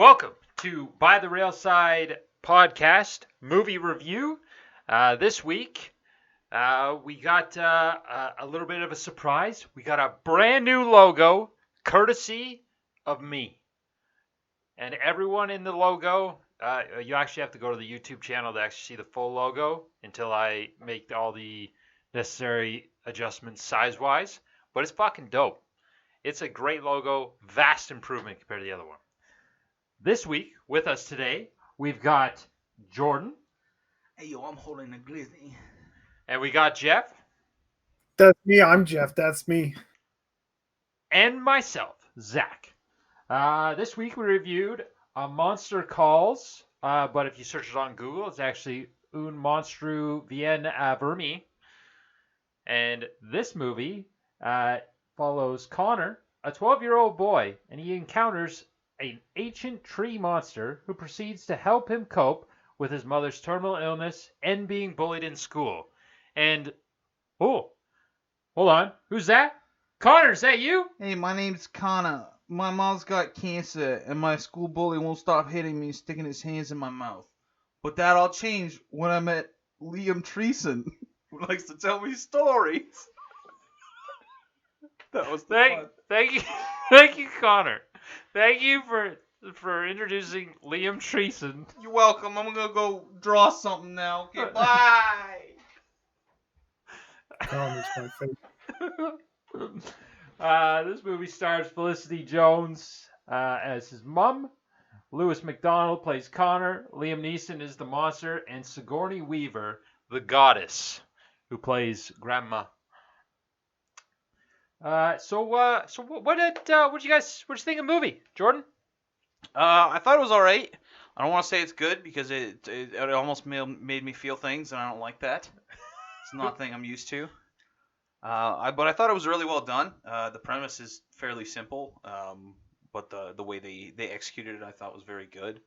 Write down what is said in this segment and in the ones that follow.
Welcome to By the Railside podcast movie review. This week, we got a little bit of a surprise. We got a brand new logo, courtesy of me. And everyone in the logo, you actually have to go to the YouTube channel to actually see the full logo until I make all the necessary adjustments size-wise. But it's fucking dope. It's a great logo, vast improvement compared to the other one. This week, with us today, we've got Jordan. Hey, yo, I'm holding a glizzy. And we got Jeff. That's me. I'm Jeff. That's me. And myself, Zach. This week we reviewed A Monster Calls, but if you search it on Google, it's actually Un Monstru Vien a Vermi. And this movie follows Connor, a 12-year-old boy, and he encounters an ancient tree monster who proceeds to help him cope with his mother's terminal illness and being bullied in school. And, oh, hold on. Who's that? Connor, is that you? Hey, my name's Connor. My mom's got cancer, and my school bully won't stop hitting me and sticking his hands in my mouth. But that all changed when I met Liam Treeson, who likes to tell me stories. That was the fun. Thank you, Connor. Thank you for introducing Liam Treeson. You're welcome. I'm gonna go draw something now. Okay, bye. Connor's my favorite. This movie stars Felicity Jones as his mom. Lewis McDonald plays Connor. Liam Neeson is the monster, and Sigourney Weaver, the goddess, who plays Grandma. So what did you think of the movie, Jordan? I thought it was all right. I don't want to say it's good because it almost made me feel things, and I don't like that. It's not a thing I'm used to. But I thought it was really well done. The premise is fairly simple, but the way they executed it, I thought was very good.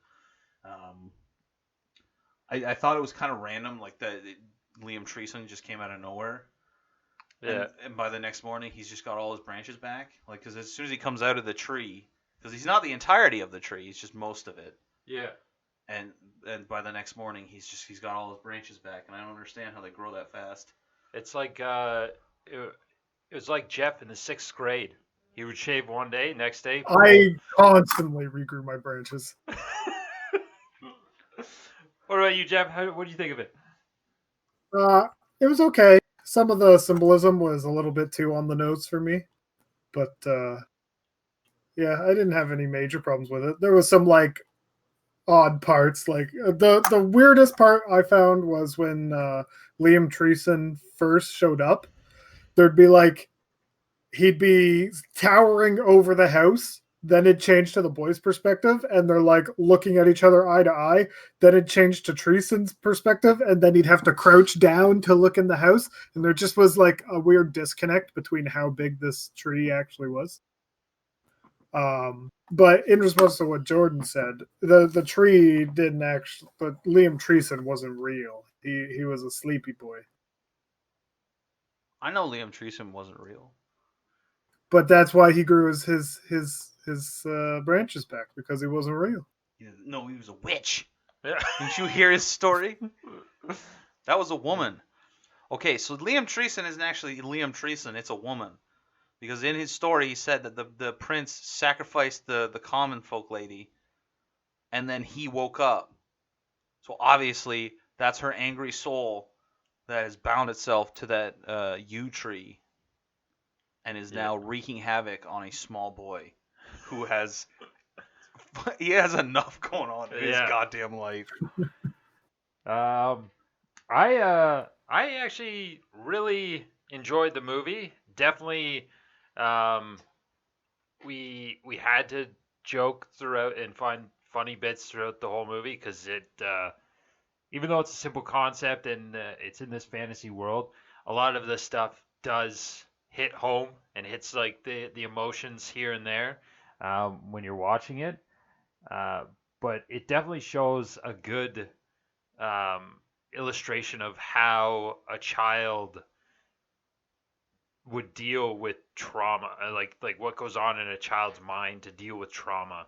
I thought it was kind of random, like Liam Treeson just came out of nowhere. Yeah. And by the next morning, he's just got all his branches back. Like, because as soon as he comes out of the tree, because he's not the entirety of the tree, he's just most of it. Yeah. And by the next morning, he's got all his branches back, and I don't understand how they grow that fast. It's like it was like Jeff in the 6th grade. He would shave one day, next day. I constantly regrew my branches. What about you, Jeff? What do you think of it? It was okay. Some of the symbolism was a little bit too on the nose for me, but yeah, I didn't have any major problems with it. There was some like odd parts. Like the weirdest part I found was when Liam Treeson first showed up. There'd be like he'd be towering over the house. Then it changed to the boys' perspective, and they're like looking at each other eye to eye. Then it changed to Treeson's perspective, and then he'd have to crouch down to look in the house. And there just was like a weird disconnect between how big this tree actually was. But in response to what Jordan said, the tree didn't actually, but Liam Treeson wasn't real. He was a sleepy boy. I know Liam Treeson wasn't real. But that's why he grew his branches back, because he wasn't real. No, he was a witch. Yeah. Didn't you hear his story? That was a woman. Okay, so Liam Treeson isn't actually Liam Treeson. It's a woman. Because in his story, he said that the prince sacrificed the common folk lady, and then he woke up. So obviously, that's her angry soul that has bound itself to that yew tree and is now wreaking havoc on a small boy who has enough going on in his goddamn life. I actually really enjoyed the movie. Definitely, we had to joke throughout and find funny bits throughout the whole movie because it, even though it's a simple concept and it's in this fantasy world, a lot of the stuff does hit home and hits like the emotions here and there when you're watching it. But it definitely shows a good illustration of how a child would deal with trauma, like what goes on in a child's mind to deal with trauma.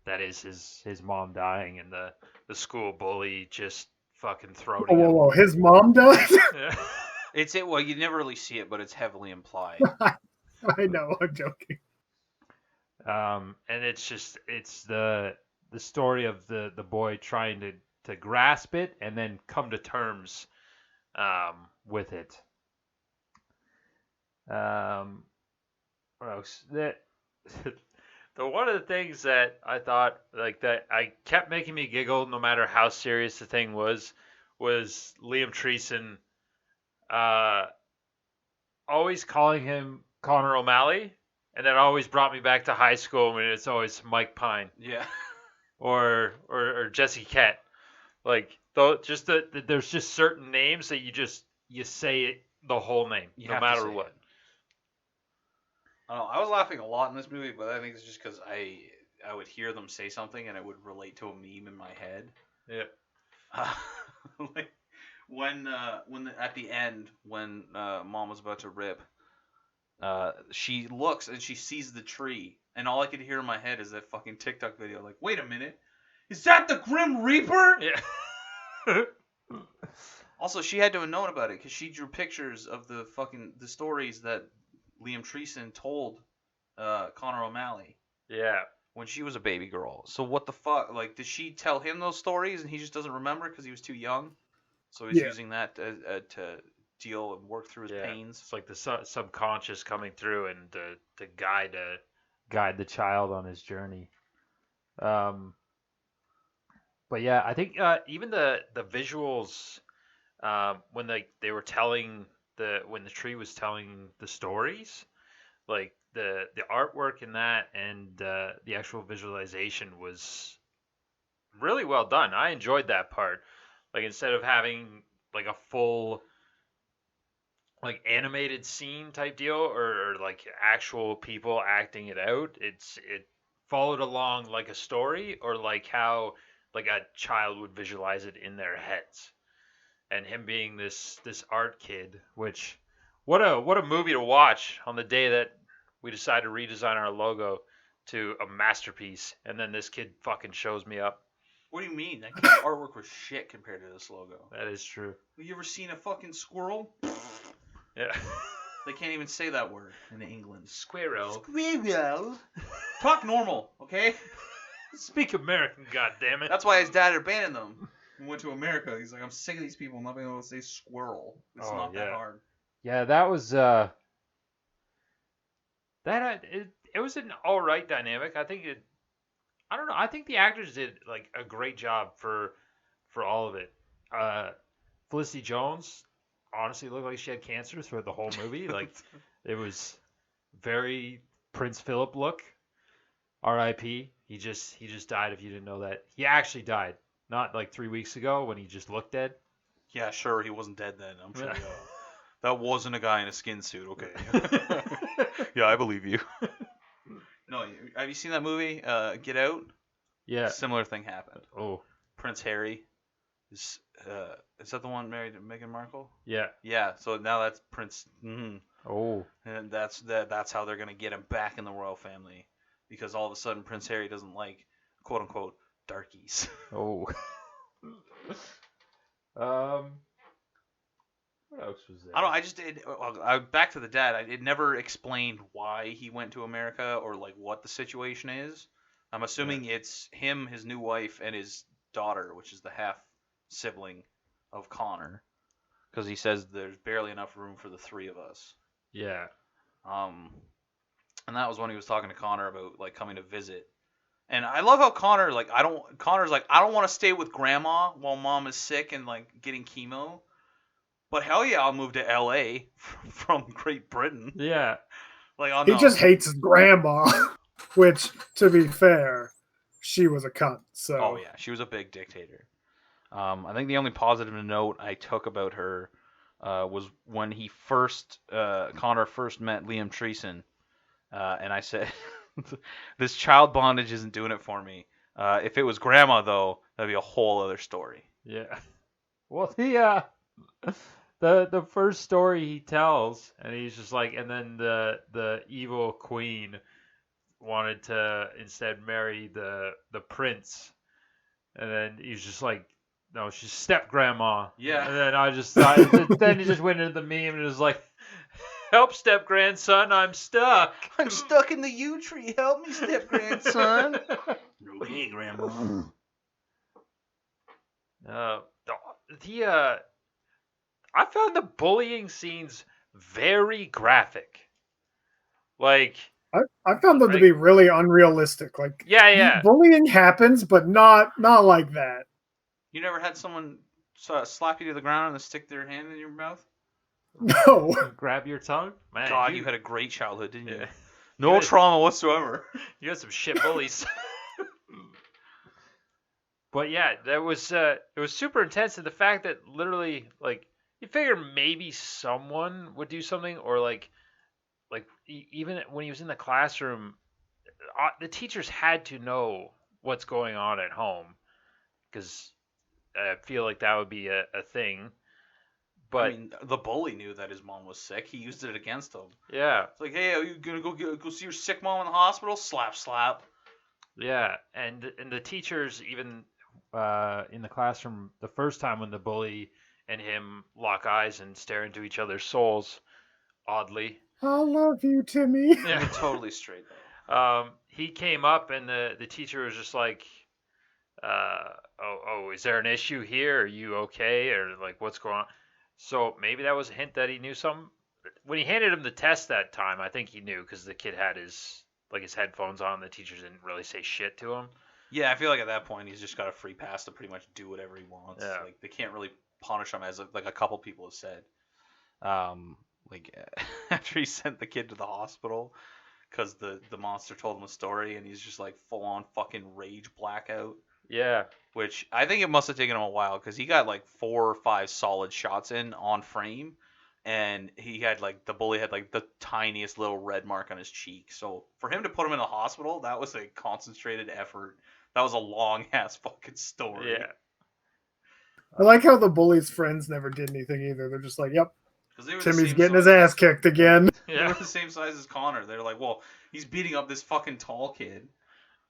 that is his mom dying and the school bully just fucking Whoa, throating whoa, him. whoa! His mom died. Yeah. It's it. Well, you never really see it, but it's heavily implied. I know. I'm joking. And it's the story of the boy trying to grasp it and then come to terms with it. What else? One of the things that I thought like that I kept making me giggle no matter how serious the thing was Liam Treeson always calling him Connor O'Malley, and that always brought me back to high school when it's always Mike Pine Yeah. or Jesse Kett. Like though, there's just certain names that you say it, the whole name You no have to matter say what. it. I don't know. I was laughing a lot in this movie, but I think it's just because I would hear them say something and it would relate to a meme in my head. Yeah. Like at the end when mom was about to rip, she looks and she sees the tree, and all I could hear in my head is that fucking TikTok video. Like, wait a minute, is that the Grim Reaper? Yeah. Also, she had to have known about it because she drew pictures of the stories that Liam Treeson told Connor O'Malley Yeah. when she was a baby girl. So what the fuck? Like, did she tell him those stories and he just doesn't remember because he was too young? So he's Yeah. using that to deal and work through his pains. It's like the subconscious coming through and to guide the child on his journey. But yeah, I think even the visuals when they were telling when the tree was telling the stories, like the artwork in that and the actual visualization was really well done. I enjoyed that part. Like instead of having like a full like animated scene type deal or like actual people acting it out, it followed along like a story or like how like a child would visualize it in their heads. And him being this art kid, which what a movie to watch on the day that we decided to redesign our logo to a masterpiece, and then this kid fucking shows me up. What do you mean? That kid's artwork was shit compared to this logo. That is true. Have you ever seen a fucking squirrel? Yeah. They can't even say that word in England. Squirrel. Squirrel. Talk normal, okay? Speak American, goddammit. That's why his dad abandoned them. He went to America. He's like, I'm sick of these people not being able to say squirrel. It's not that hard. Yeah, that was that it was an all right dynamic. I think I don't know. I think the actors did like a great job for all of it. Felicity Jones honestly looked like she had cancer throughout the whole movie. Like it was very Prince Philip look. R.I.P. He just died. If you didn't know that, he actually died. Not like 3 weeks ago when he just looked dead. Yeah, sure, he wasn't dead then. I'm sure. That wasn't a guy in a skin suit. Okay. Yeah, I believe you. No, have you seen that movie, Get Out? Yeah. Similar thing happened. Oh. Prince Harry is that the one married to Meghan Markle? Yeah. Yeah. So now that's Prince. Oh. And that's how they're gonna get him back in the royal family, because all of a sudden Prince Harry doesn't like quote unquote darkies. Oh. What else was there? I don't. I just did. Back to the dad. It never explained why he went to America or like what the situation is. I'm assuming it's him, his new wife, and his daughter, which is the half sibling of Connor, because he says there's barely enough room for the three of us. Yeah. And that was when he was talking to Connor about like coming to visit. And I love how Connor's like, I don't want to stay with grandma while mom is sick and like getting chemo. But hell yeah, I'll move to LA from Great Britain. Yeah. Like, oh, He no. just hates his grandma, which, to be fair, she was a cunt. So. Oh yeah, she was a big dictator. I think the only positive note I took about her was when Connor first met Liam Treeson, and I said, "This child bondage isn't doing it for me. If it was grandma though, that'd be a whole other story." Yeah. Well, the first story he tells, and he's just like, and then the evil queen wanted to instead marry the prince, and then he's just like, no, she's step grandma. Yeah. And then then he just went into the meme and was like, help step grandson, I'm stuck. I'm stuck in the yew tree. Help me, step grandson. Okay, grandma. I found the bullying scenes very graphic. Like, I found them to be really unrealistic. Like, yeah. bullying happens, but not like that. You never had someone slap you to the ground and then stick their hand in your mouth? No. Grab your tongue? Man, God, you had a great childhood, didn't you? Yeah. No trauma whatsoever. You had some shit bullies. But yeah, it was super intense, and the fact that literally, like, you figure maybe someone would do something, or like even when he was in the classroom, the teachers had to know what's going on at home, because I feel like that would be a thing. But I mean, the bully knew that his mom was sick. He used it against him. yeah, It's like, hey, are you gonna go see your sick mom in the hospital? Slap, slap. yeah, and the teachers even in the classroom the first time when the bully and him lock eyes and stare into each other's souls, oddly. I love you, Timmy. Yeah. You're totally straight though. He came up and the teacher was just like, oh, is there an issue here? Are you okay? Or like, what's going on? So maybe that was a hint that he knew something. When he handed him the test that time, I think he knew, because the kid had his headphones on. The teachers didn't really say shit to him. Yeah, I feel like at that point he's just got a free pass to pretty much do whatever he wants. Yeah. Like they can't really punish him, as like a couple people have said. Like after he sent the kid to the hospital because the monster told him a story, and he's just like full on fucking rage blackout. Yeah. Which I think it must have taken him a while, because he got like 4 or 5 solid shots in on frame, and he had like, the bully had like the tiniest little red mark on his cheek. So for him to put him in the hospital, that was a concentrated effort. That was a long ass fucking story. Yeah. I like how the bully's friends never did anything either. They're just like, yep, 'Cause they were the Timmy's same getting his size. ass kicked again. They Yeah. were the same size as Connor. They're like, well, he's beating up this fucking tall kid.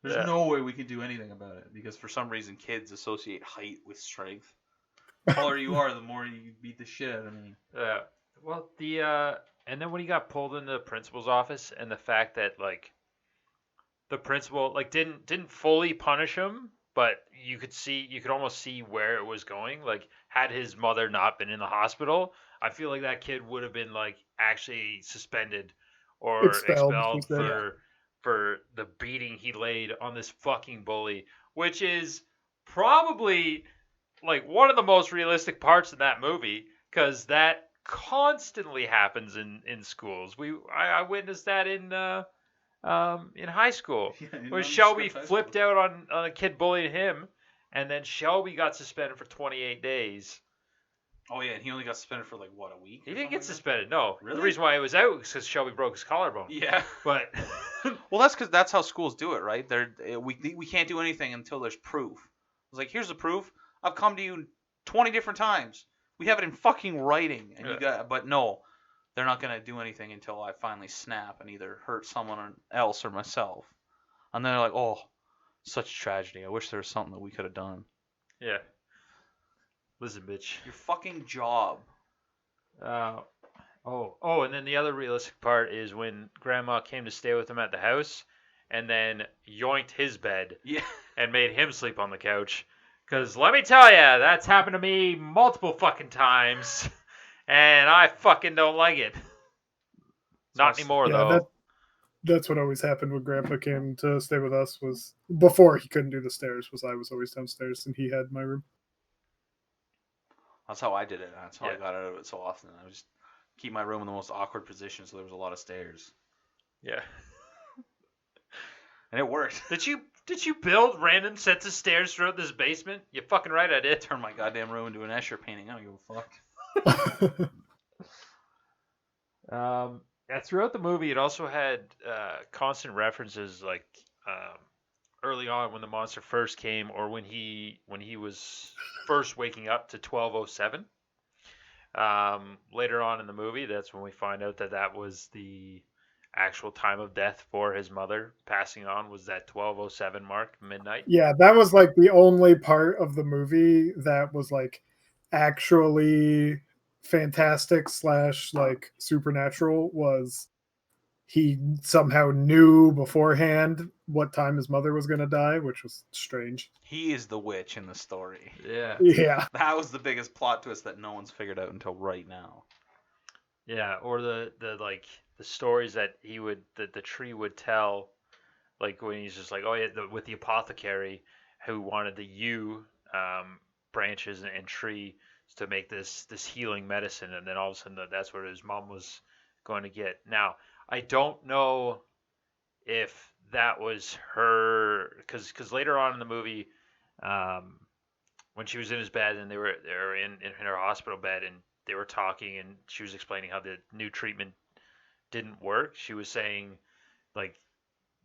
There's Yeah. no way we can do anything about it, because for some reason kids associate height with strength. The taller you are, the more you beat the shit out of me. Yeah. Well, and then when he got pulled into the principal's office, and the fact that like the principal like didn't fully punish him, but you could almost see where it was going. Like, had his mother not been in the hospital, I feel like that kid would have been like actually suspended or expelled for the beating he laid on this fucking bully, which is probably like one of the most realistic parts of that movie, because that constantly happens in schools. I witnessed that in high school, where Shelby flipped out on a kid bullying him, and then Shelby got suspended for 28 days. Oh yeah, and he only got suspended for like what, a week? He didn't get suspended. No, Really? The reason why he was out was because Shelby broke his collarbone. Yeah. But Well, that's because that's how schools do it, right? We can't do anything until there's proof. It's like, here's the proof. I've come to you 20 different times. We have it in fucking writing, and but no, they're not gonna do anything until I finally snap and either hurt someone else or myself. And then they're like, oh, such tragedy. I wish there was something that we could have done. yeah, listen, bitch. Your fucking job. And then the other realistic part is when Grandma came to stay with him at the house, and then yoinked his bed Yeah. and made him sleep on the couch. Because let me tell ya, that's happened to me multiple fucking times, and I fucking don't like it. Not anymore, though. That's what always happened when Grandpa came to stay with us. Was before he couldn't do the stairs. Was I was always downstairs and he had my room. That's how I did it. That's how I Yeah. got out of it so often. I would just keep my room in the most awkward position, so there was a lot of stairs, Yeah. and it worked. Did you build random sets of stairs throughout this basement? You fucking right I did. Turn my goddamn room into an Escher painting. I don't give a fuck. Yeah, throughout the movie, it also had constant references, like early on when the monster first came, or when he was first waking up, to 1207. Later on in the movie, that's when we find out that was the actual time of death for his mother passing on was that 12:07 mark, midnight. Yeah, that was like the only part of the movie that was like actually fantastic slash like supernatural was he somehow knew beforehand what time his mother was going to die, which was strange. He is the witch in the story. Yeah. Yeah. That was the biggest plot twist that no one's figured out until right now. Yeah, or the like the stories that the tree would tell, like when he's just like, oh yeah, with the apothecary who wanted the yew branches and tree to make this healing medicine, and then all of a sudden that's what his mom was going to get. Now I don't know if that was her, because later on in the movie, um, when she was in his bed and they were in her hospital bed and they were talking and she was explaining how the new treatment didn't work. She was saying like,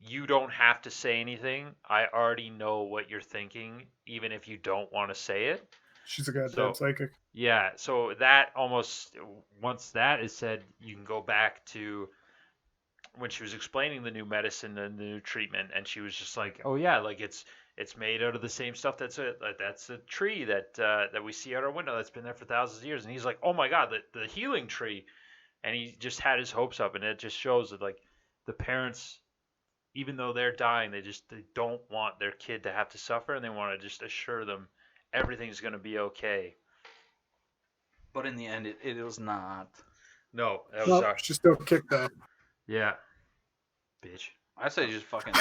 you don't have to say anything. I already know what you're thinking, even if you don't want to say it. She's a goddamn So psychic. yeah, so that almost, once that is said, you can go back to when she was explaining the new medicine and the new treatment, and she was just like, "Oh yeah, like it's made out of the same stuff that's a tree that we see out our window that's been there for thousands of years." And he's like, "Oh my God, the healing tree," and he just had his hopes up, and it just shows that like the parents, even though they're dying, they don't want their kid to have to suffer, and they want to just assure them everything's gonna be okay. But in the end, it was not. No, that was Well, she still kicked that. yeah, bitch. I say just fucking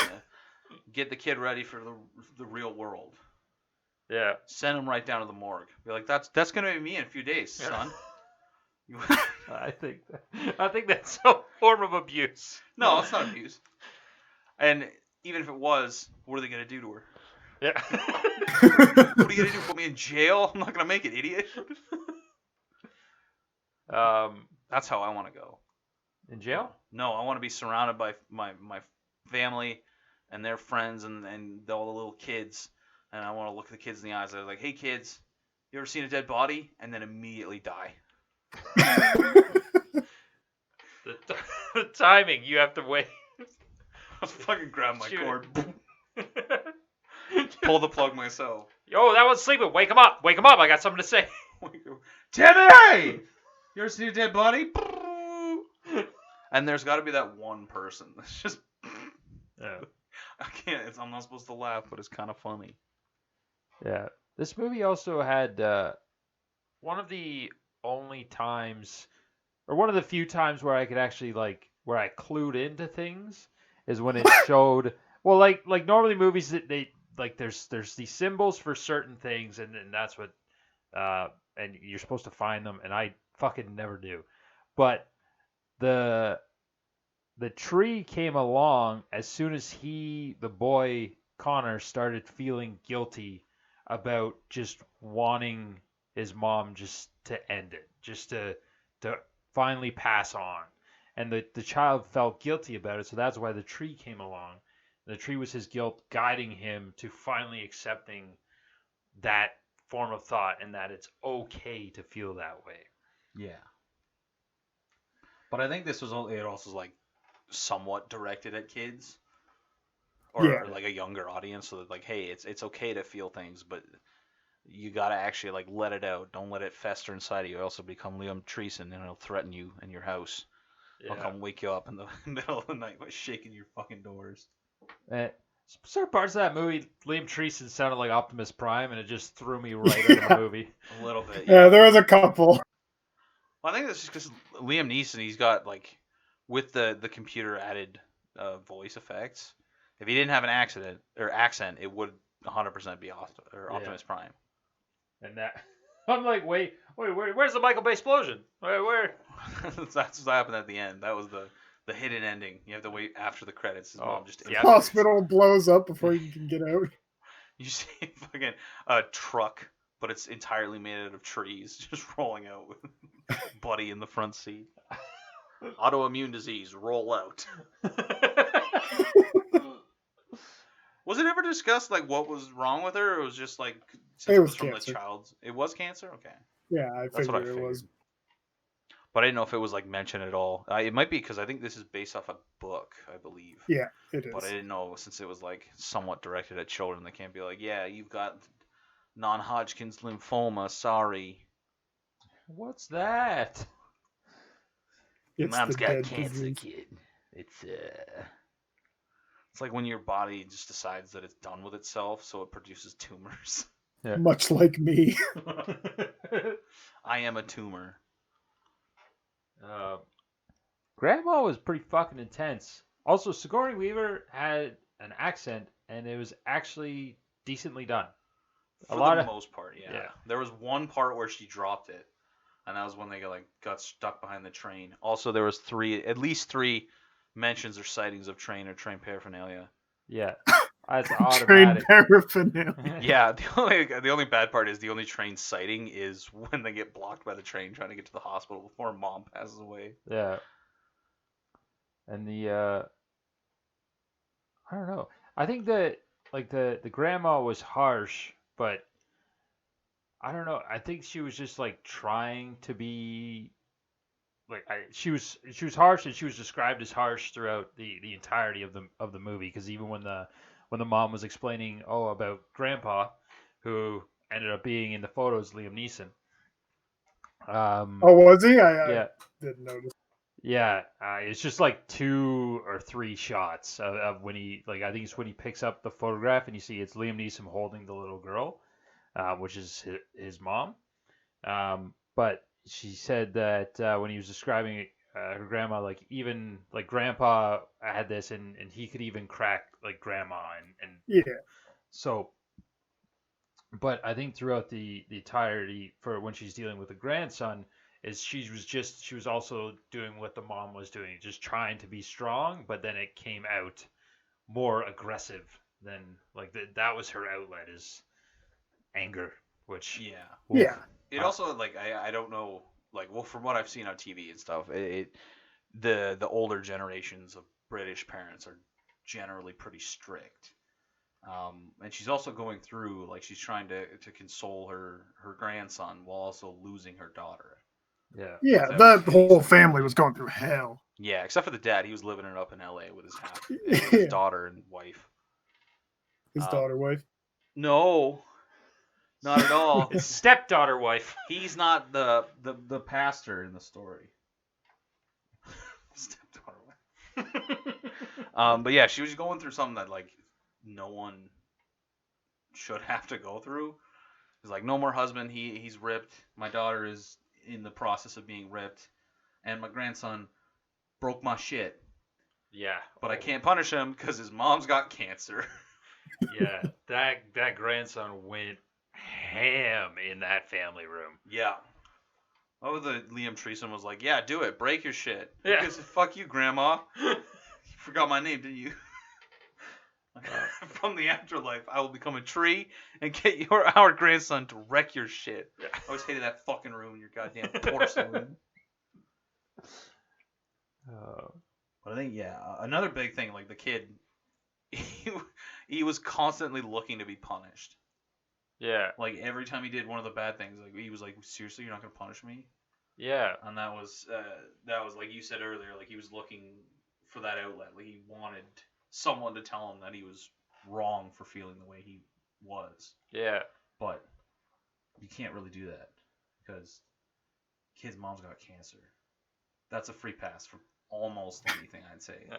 get the kid ready for the real world. Yeah. Send him right down to the morgue. Be like, that's gonna be me in a few days, son. I think that's a form of abuse. No, it's not abuse. And even if it was, what are they gonna do to her? Yeah. What are you gonna do? Put me in jail? I'm not gonna make it, idiot. That's how I want to go. In jail? No, I want to be surrounded by my family and their friends and all the little kids, and I want to look the kids in the eyes. I was like, "Hey, kids, you ever seen a dead body?" And then immediately die. The timing, you have to wait. I'll fucking grab my cord, pull the plug myself. Yo, that one's sleeping. Wake him up. Wake him up. I got something to say. Timmy! You ever seen a dead body? And there's got to be that one person that's just. Yeah. I can't. I'm not supposed to laugh, but it's kind of funny. Yeah. This movie also had one of the only times, or one of the few times where I could actually where I clued into things is when it showed. Well, like normally movies that they there's these symbols for certain things, and that's what and you're supposed to find them, and I fucking never do. But the tree came along as soon as the boy Connor, started feeling guilty about just wanting his mom just to end it, just to finally pass on. And the child felt guilty about it, so that's why the tree came along. The tree was his guilt guiding him to finally accepting that form of thought and that it's okay to feel that way. Yeah. But I think this was also like somewhat directed at kids or like a younger audience, so that like, hey, it's okay to feel things, but you gotta actually like let it out. Don't let it fester inside of you. It'll also become Liam Treeson, and it'll threaten you in your house. Yeah. I'll come wake you up in the middle of the night by shaking your fucking doors. Certain parts of that movie, Liam Treeson sounded like Optimus Prime, and it just threw me right out of the movie. A little bit. Yeah, there was a couple. Well, I think that's just because Liam Neeson, he's got like, with the computer added voice effects. If he didn't have an accent, it would 100% be Optimus Prime. And that, I'm like, wait, where's the Michael Bay explosion? Where? That's what happened at the end. That was the hidden ending. You have to wait after the credits. His mom just yeah. Hospital blows up before you can get out. You see fucking a truck, but it's entirely made out of trees, just rolling out with Buddy in the front seat. Autoimmune disease, roll out. Was it ever discussed like what was wrong with her? Or it was just like it was from cancer. the child's. It was cancer. Okay. Yeah, I That's what I figured it was. But I didn't know if it was like mentioned at all. It might be because I think this is based off a book, I believe. Yeah, it But I is. didn't know since it was like somewhat directed at children. They can't be like, yeah, you've got non-Hodgkin's lymphoma. Sorry, What's that? your It's the mom's got dead cancer, disease. kid. It's like when your body just decides that it's done with itself, so it produces tumors. Yeah. Much like me. I am a tumor. Grandma was pretty fucking intense. Also, Sigourney Weaver had an accent, and it was actually decently done. For lot the of- most part, yeah. yeah. There was one part where she dropped it, and that was when they got stuck behind the train. Also, there was at least three mentions or sightings of train or train paraphernalia. Yeah, that's Train automatic. paraphernalia. Yeah, the only bad part is the only train sighting is when they get blocked by the train trying to get to the hospital before mom passes away. Yeah, and I don't know. I think that like the grandma was harsh, but I don't know. I think she was just like trying to be like she was harsh, and she was described as harsh throughout the entirety of the movie, because even when the mom was explaining about grandpa, who ended up being in the photos Liam Neeson. Oh, was he? I Yeah, didn't notice. yeah. It's just like 2 or 3 shots of when he, like, I think it's when he picks up the photograph and you see it's Liam Neeson holding the little girl, which is his mom. But she said that when he was describing her grandma, like even like grandpa had this, and he could even crack like grandma, and Yeah. so. But I think throughout the entirety for when she's dealing with the grandson, is she was also doing what the mom was doing, just trying to be strong, but then it came out more aggressive than like that was her outlet, is anger, which Yeah. Yeah. It also like I don't know, like, well, from what I've seen on TV and stuff, the older generations of British parents are generally pretty strict. And she's also going through, like, she's trying to console her grandson while also losing her daughter. yeah. Yeah, Without that any whole sort of family was going through hell. Yeah, except for the dad, he was living it up in LA with Yeah. his daughter and wife. His daughter wife. No, not at all. His stepdaughter wife. He's not the pastor in the story. Stepdaughter wife. But yeah, she was going through something that like no one should have to go through. He's like, no more husband. He's ripped. My daughter is in the process of being ripped, and my grandson broke my shit. Yeah. But I can't punish him because his mom's got cancer. Yeah, that grandson went ham in that family room. Yeah. Oh, the Liam Treeson was like, yeah, do it. Break your shit. Yeah. Because fuck you, Grandma. You forgot my name, didn't you? From the afterlife, I will become a tree and get our grandson to wreck your shit. Yeah. I always hated that fucking room in your goddamn porcelain. But I think, yeah, another big thing, like the kid, he was constantly looking to be punished. Yeah. Like every time he did one of the bad things, like he was like, seriously, you're not gonna punish me? Yeah. And that was like you said earlier, like he was looking for that outlet. Like he wanted someone to tell him that he was wrong for feeling the way he was. Yeah. But you can't really do that because kid's mom's got cancer. That's a free pass for almost anything, I'd say. Yeah.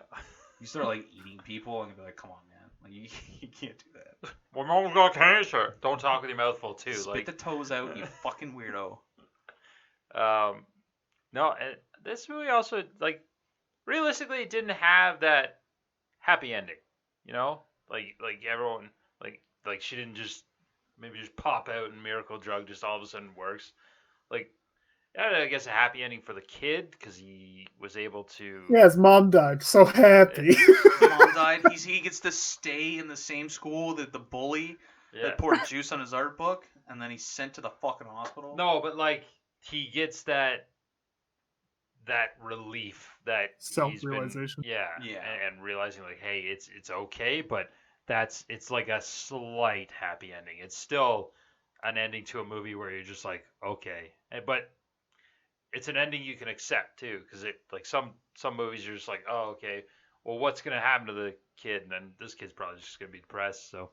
You start like eating people and you'd be like, come on, man, like you can't do that. My mom's got cancer. Don't talk with your mouth full too. Spit the toes out, you fucking weirdo. No, and this movie also, like, realistically, it didn't have that happy ending. You know, like everyone, like she didn't just maybe just pop out and miracle drug just all of a sudden works. Like, yeah, I guess a happy ending for the kid because he was able to. Yeah, his mom died. So happy. His mom died. He gets to stay in the same school that the bully Yeah. that poured juice on his art book, and then he's sent to the fucking hospital. No, but like he gets that relief that Self-realization. Yeah. And realizing like, hey, it's okay, but it's like a slight happy ending. It's still an ending to a movie where you're just like, okay, but it's an ending you can accept too, because it like some movies you're just like, oh okay, well what's gonna happen to the kid, and then this kid's probably just gonna be depressed. So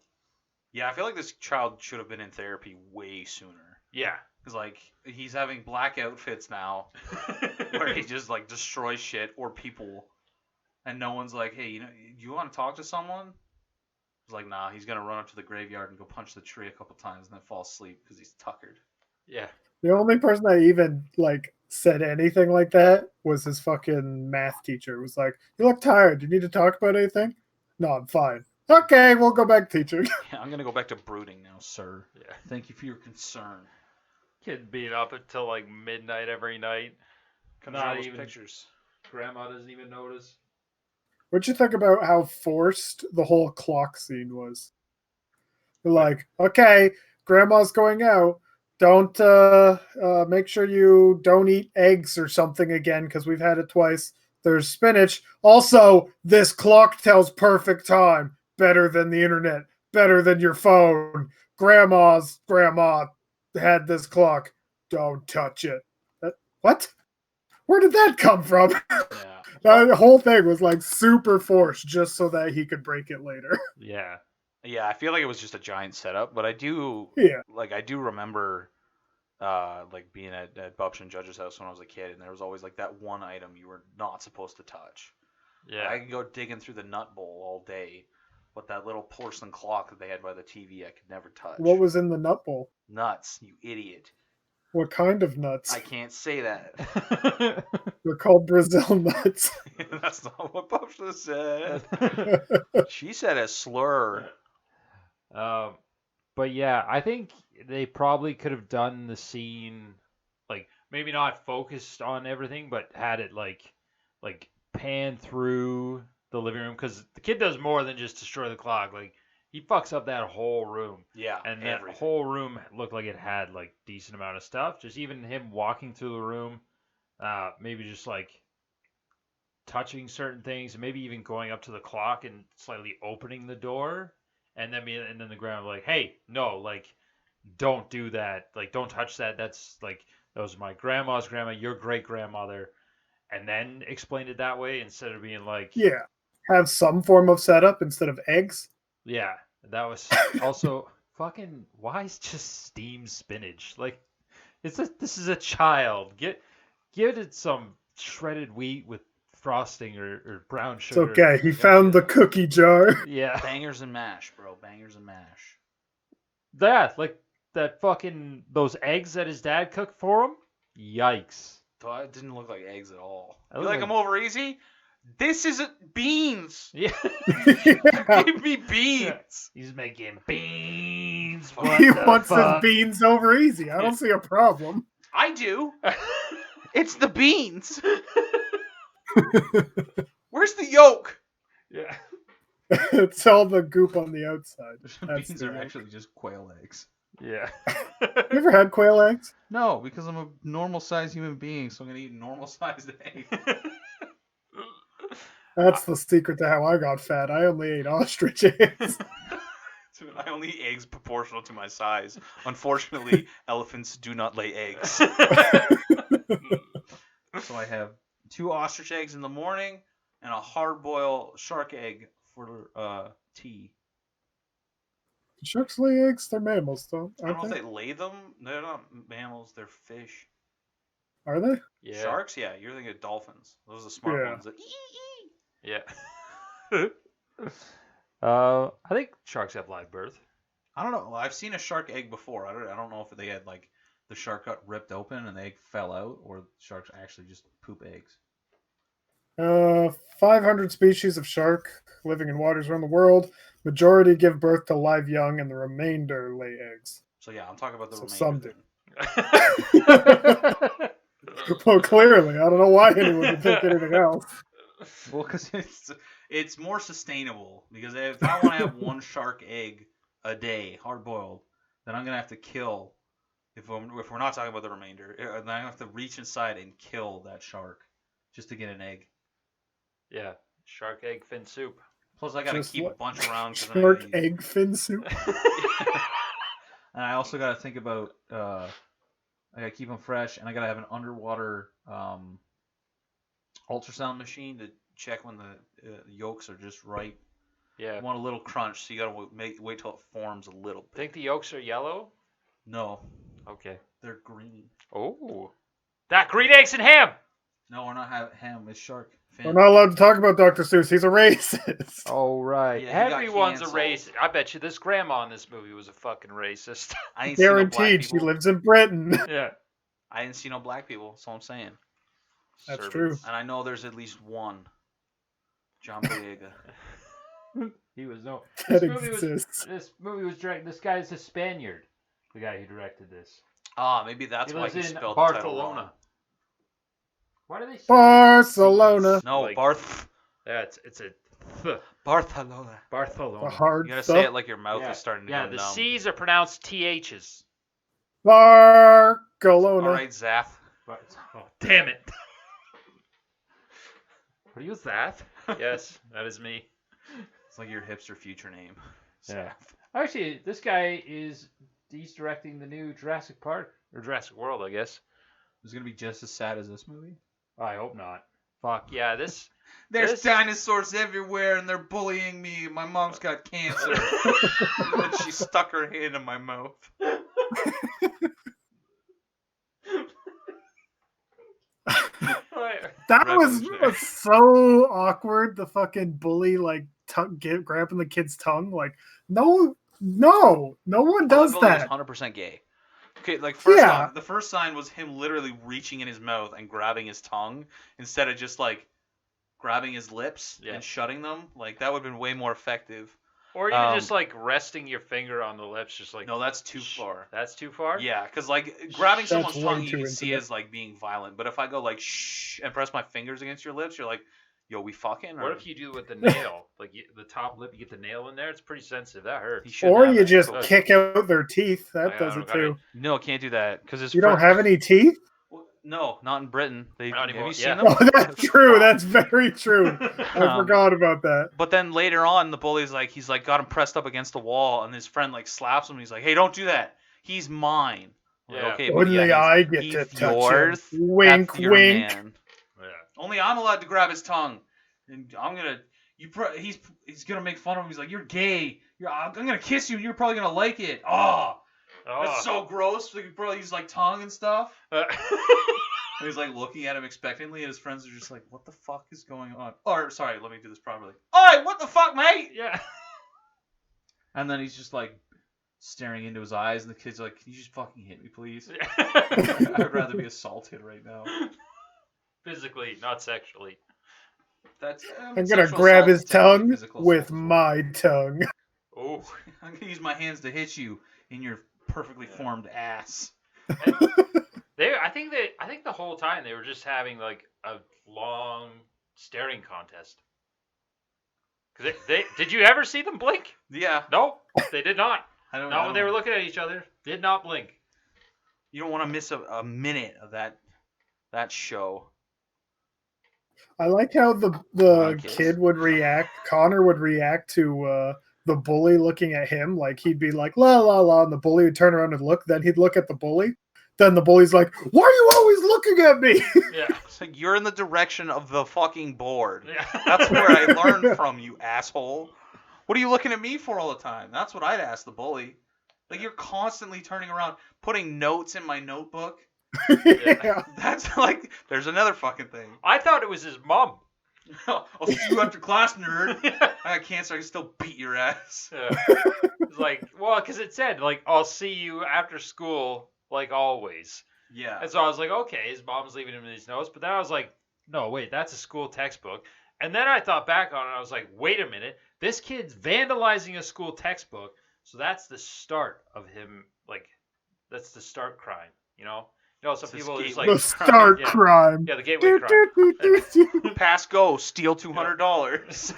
Yeah, I feel like this child should have been in therapy way sooner. yeah, Because, like, he's having black outfits now where he just, like, destroys shit or people. And no one's like, hey, you want to talk to someone? He's like, nah, he's going to run up to the graveyard and go punch the tree a couple times and then fall asleep because he's tuckered. yeah, The only person that even like said anything like that was his fucking math teacher. It was like, "You look tired. You need to talk about anything?" "No, I'm fine." "Okay, we'll go back teaching." Yeah, I'm going to go back to brooding now, sir. yeah. Thank you for your concern. Kid being up until like midnight every night. Comes Not around those even- pictures. Grandma doesn't even notice. What'd you think about how forced the whole clock scene was? They're like, "Okay, grandma's going out. Don't make sure you don't eat eggs or something again because we've had it twice. There's spinach. Also, this clock tells perfect time. Better than the internet. Better than your phone. Grandma's grandma had this clock. Don't touch it." What? Where did that come from? Yeah. The whole thing was like super forced just so that he could break it later. Yeah, Yeah, I feel like it was just a giant setup, but I do Yeah. I do remember like being at Bubs and Judge's house when I was a kid, and there was always like that one item you were not supposed to touch. yeah. I could go digging through the nut bowl all day, but that little porcelain clock that they had by the TV I could never touch. What was in the nut bowl? Nuts, you idiot. What kind of nuts? I can't say that. They're called Brazil nuts. That's not what Bubs said. She said a slur. But yeah, I think they probably could have done the scene like maybe not focused on everything, but had it like pan through the living room, because the kid does more than just destroy the clock. Like he fucks up that whole room, Yeah, and that everything. whole room looked like it had like decent amount of stuff. Just even him walking through the room, maybe just like touching certain things, and maybe even going up to the clock and slightly opening the door, and then the ground like, hey, no, like, don't do that, like, don't touch that. That's like that was my grandma's grandma, your great grandmother, and then explained it that way instead of being like, Yeah. Have some form of setup instead of eggs. yeah, that was also fucking. Why is just steamed spinach? Like, this is a child. Give it some shredded wheat with frosting or brown It's sugar. okay. He found the cookie jar. Yeah, Bangers and mash, bro. Bangers and mash. that like that fucking those eggs that his dad cooked for him. Yikes! It didn't look like eggs at all. That You looked like them over easy? This isn't beans. Yeah, Give me beans. he's making beans. He wants his beans over easy. I don't see a problem. I do. It's the beans. Where's the yolk? Yeah. It's all the goop on the outside. That's Beans the are yolk. actually just quail eggs. Yeah. You ever had quail eggs? No, because I'm a normal sized human being, so I'm gonna eat normal sized eggs. That's the secret to how I got fat. I only ate ostrich eggs. I only eat eggs proportional to my size. Unfortunately, elephants do not lay eggs. So I have 2 ostrich eggs in the morning and a hard-boiled shark egg for tea. Sharks lay eggs? They're mammals, though, I don't know aren't if they? they lay them. They're not mammals. They're fish. Are they? Yeah. Sharks? Yeah, you're thinking of dolphins. Those are the smart Yeah. ones. That Yeah. I think sharks have live birth. I don't know. I've seen a shark egg before. I don't know if they had like the shark got ripped open and the egg fell out, or sharks actually just poop eggs. 500 species of shark living in waters around the world. Majority give birth to live young, and the remainder lay eggs. So yeah, I'm talking about the So remainder. some then. Well, clearly, I don't know why anyone would think anything else. Well, because it's more sustainable. Because if I want to have 1 shark egg a day, hard boiled, then I'm gonna have to kill. If we're not talking about the remainder, then I have to reach inside and kill that shark just to get an egg. Yeah. Shark egg fin soup. Plus, I gotta Just keep a what? bunch around. 'Cause Shark I, egg fin soup. And I also gotta think about I gotta keep them fresh, and I gotta have an underwater ultrasound machine to check when the yolks are just right. Yeah. You want a little crunch, so you gotta wait till it forms a little bit. Think the yolks are yellow? No, Okay. they're green. Oh. That green eggs and ham. No, we're not having ham. It's shark fin. We're not allowed to talk about Dr. Seuss. He's a racist. Oh right. Yeah, he got Everyone's a canceled. racist. I bet you this grandma in this movie was a fucking racist. I ain't seen no black Guaranteed. She people. lives in Britain. Yeah. I didn't see no black people. That's all I'm saying. That's Servants. And I know there's at least one. John Boyega. He was no. That This movie exists. This movie was directed. This guy's a Spaniard. The guy who directed this. Ah, maybe that's He why lives he in spelled the title Barcelona. wrong. Why do they say Barcelona. No, Like- Barth. Yeah, it's a th. Barcelona. Barcelona. The hard You gotta stuff. say it like your mouth Yeah. is starting to Yeah, go the numb. C's are pronounced THs. Barcelona. All right, Zath. Oh, damn it. Are you Zath? Yes, that is me. It's like your hipster future name. Yeah. Actually, this guy he's directing the new Jurassic Park or Jurassic World, I guess. It's gonna be just as sad as this movie. I hope not. Fuck yeah, this. There's This- dinosaurs everywhere, and they're bullying me. My mom's got cancer. And she stuck her hand in my mouth. That was Revolutionary. so awkward. The fucking bully like grabbing the kid's tongue. Like, no one does that. 100% gay. Okay, like first Yeah. off, the first sign was him literally reaching in his mouth and grabbing his tongue instead of just like grabbing his lips Yeah. and shutting them. Like that would have been way more effective. Or even Um, just like resting your finger on the lips, just like. No, that's too far. That's too far. Yeah, because like grabbing That's someone's way tongue you too can see intimate. as like being violent, but if I go like shh and press my fingers against your lips, you're like, yo, we fucking. What Or if you do it with the nail, like the top lip, you get the nail in there? It's pretty sensitive. That he hurts. shouldn't Or have you that. just Cool. kick out their teeth. That I does don't it got too. No, can't do that because his You don't friend- have any teeth? No, not in Britain. They Not have anymore, you seen yeah. them? Oh, that's true. That's very true. I Um, forgot about that. But then later on, the bully's like, he's like got him pressed up against the wall, and his friend like slaps him. And he's like, "Hey, don't do that. He's mine." I'm like, Yeah. okay, but Only yeah, I get he's to touch yours. him. Wink, That's your wink. man. Yeah. Only I'm allowed to grab his tongue, and I'm gonna. He's gonna make fun of him. He's like, "You're gay. I'm gonna kiss you, and you're probably gonna like it." Oh, that's so gross. Like, bro, he's like tongue and stuff. And he's like looking at him expectantly, and his friends are just like, "What the fuck is going on?" Or sorry, let me do this properly. Oi, what the fuck, mate? Yeah. And then he's just like staring into his eyes, and the kid's like, "Can you just fucking hit me, please? I'd rather be assaulted right now." Physically, not sexually. That's. I'm gonna grab his tongue with my tongue. Oh. I'm gonna use my hands to hit you in your perfectly formed ass. I think the whole time they were just having like a long staring contest. Cause they did you ever see them blink? Yeah. No, they did not. I don't Not know. when they were looking at each other. Did not blink. You don't want to miss a minute of that show. I like how the Podcast. kid would react. Connor would react to the bully looking at him. Like he'd be like la la la, and the bully would turn around and look. Then he'd look at the bully. Then the bully's like, "Why are you always looking at me?" Yeah. It's like you're in the direction of the fucking board. Yeah. That's where I learned from, you asshole. What are you looking at me for all the time? That's what I'd ask the bully. Like you're constantly turning around, putting notes in my notebook. Yeah. That's like, there's another fucking thing. I thought it was his mom. I'll see you after class, nerd. I got cancer. I can still beat your ass. Yeah. It's like, well, because it said like, "I'll see you after school," like always. Yeah. And so I was like, okay, his mom's leaving him these notes. But then I was like, no, wait, that's a school textbook. And then I thought back on it. And I was like, wait a minute, this kid's vandalizing a school textbook. So that's the start of him. Like, that's the start crime. You know, some It's people are just gateway like The start Yeah. crime. Yeah, the gateway crime. Pass go, steal $200.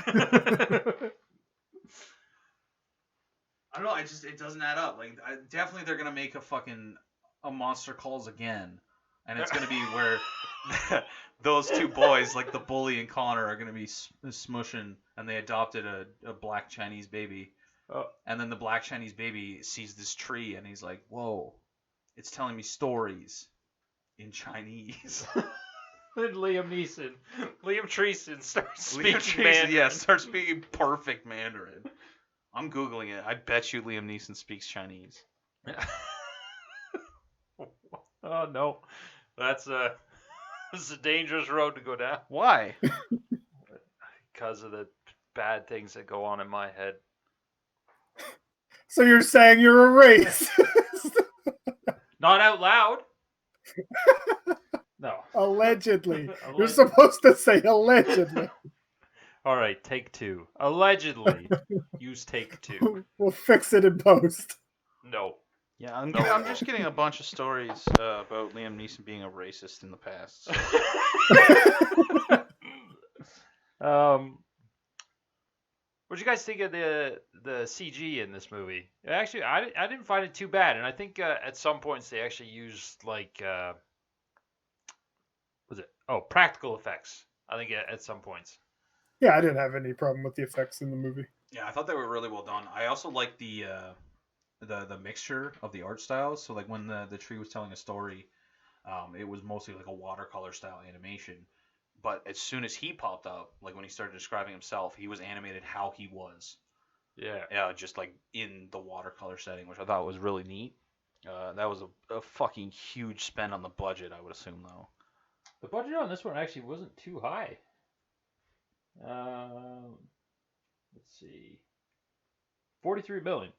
I don't know. It doesn't add up. Like, definitely they're gonna make a Monster Calls again, and it's gonna be where those two boys, like the bully and Connor, are gonna be smushing, and they adopted a black Chinese baby. Oh. And then the black Chinese baby sees this tree, and he's like, "Whoa, It's telling me stories in Chinese. Then Liam Treeson starts Liam speaking Neeson, Mandarin. yeah, starts speaking perfect Mandarin. I'm Googling it. I bet you Liam Neeson speaks Chinese. Oh no, that's a dangerous road to go down Why? because of the bad things that go on in my head. So you're saying you're a racist? Not out loud. No. Allegedly. You're Alleg- supposed to say allegedly. All right, take two. Allegedly, use take two. We'll fix it in post. No. Yeah, I'm, No. I'm just getting a bunch of stories about Liam Neeson being a racist in the past. So. What'd you guys think of the CG in this movie? Actually, I didn't find it too bad, and I think at some points they actually used like practical effects. I think at some points. Yeah, I didn't have any problem with the effects in the movie. Yeah, I thought they were really well done. I also like the mixture of the art styles. So like when the tree was telling a story, it was mostly like a watercolor style animation. But as soon as he popped up, like when he started describing himself, he was animated how he was. Yeah. Yeah, just like in the watercolor setting, which I thought was really neat. That was a fucking huge spend on the budget, I would assume, though. The budget on this one actually wasn't too high. Let's see. 43 million.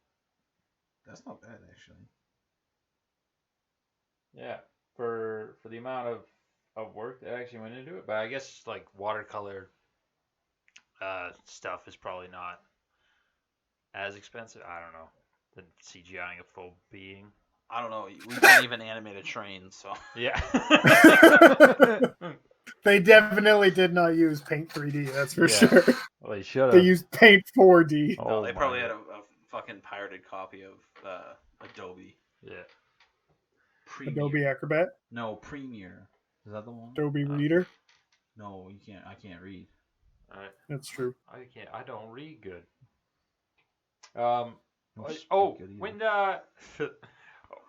That's not bad, actually. Yeah, for the amount of work that actually went into it. But I guess like watercolor stuff is probably not as expensive. I don't know. Than CGIing a full being. I don't know. We can't even animate a train, so. Yeah. They definitely did not use Paint 3D, that's for Yeah. sure. Well, they should have. They used Paint 4D. Oh, No, they my probably had God. a fucking pirated copy of Adobe. Yeah. Premiere. Adobe Acrobat, No, Premiere. Is that the one? Adobe Reader. No, you can't. I can't read. That's true. I don't read good. Don't speak Oh, good either. when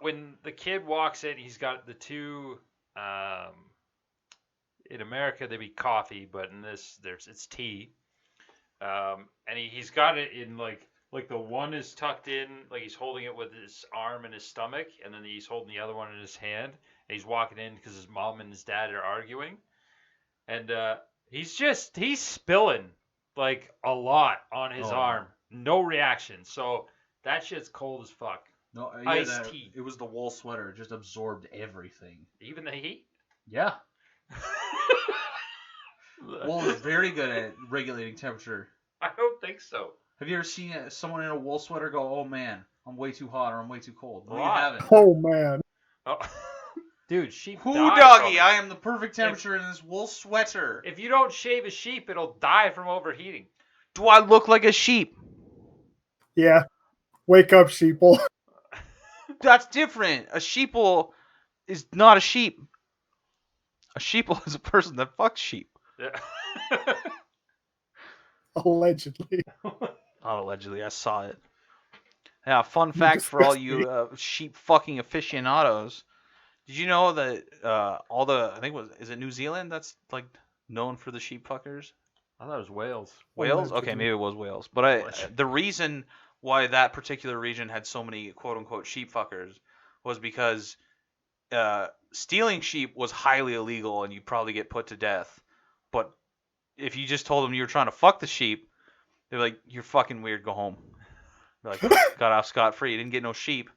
when the kid walks in, he's got the two. In America, they'd be coffee, but in this, it's tea. And he's got it in like the one is tucked in, like he's holding it with his arm and his stomach, and then he's holding the other one in his hand. And he's walking in because his mom and his dad are arguing, and he's spilling like a lot on his Oh. arm. No reaction. So that shit's cold as fuck. No, Iced tea. It was the wool sweater. It just absorbed everything. Even the heat. Yeah. Wool is very good at regulating temperature. I don't think so. Have you ever seen someone in a wool sweater go, "Oh man, I'm way too hot" or "I'm way too cold"? No, you Right. haven't. Oh, man. Oh. Dude, sheep Who, die doggy? from it. I am the perfect temperature in this wool sweater. If you don't shave a sheep, it'll die from overheating. Do I look like a sheep? Yeah. Wake up, sheeple. That's different. A sheeple is not a sheep. A sheeple is a person that fucks sheep. Yeah. Allegedly. Not allegedly, I saw it. Yeah, fun fact for all you sheep fucking aficionados. Did you know that I think is it New Zealand that's like known for the sheep fuckers? I thought it was Wales. Wales? Allegedly. Okay, maybe it was Wales. But the reason why that particular region had so many quote unquote sheep fuckers was because stealing sheep was highly illegal and you'd probably get put to death. But if you just told them you were trying to fuck the sheep, they're like, "You're fucking weird, go home." They're like, got off scot-free. You didn't get no sheep.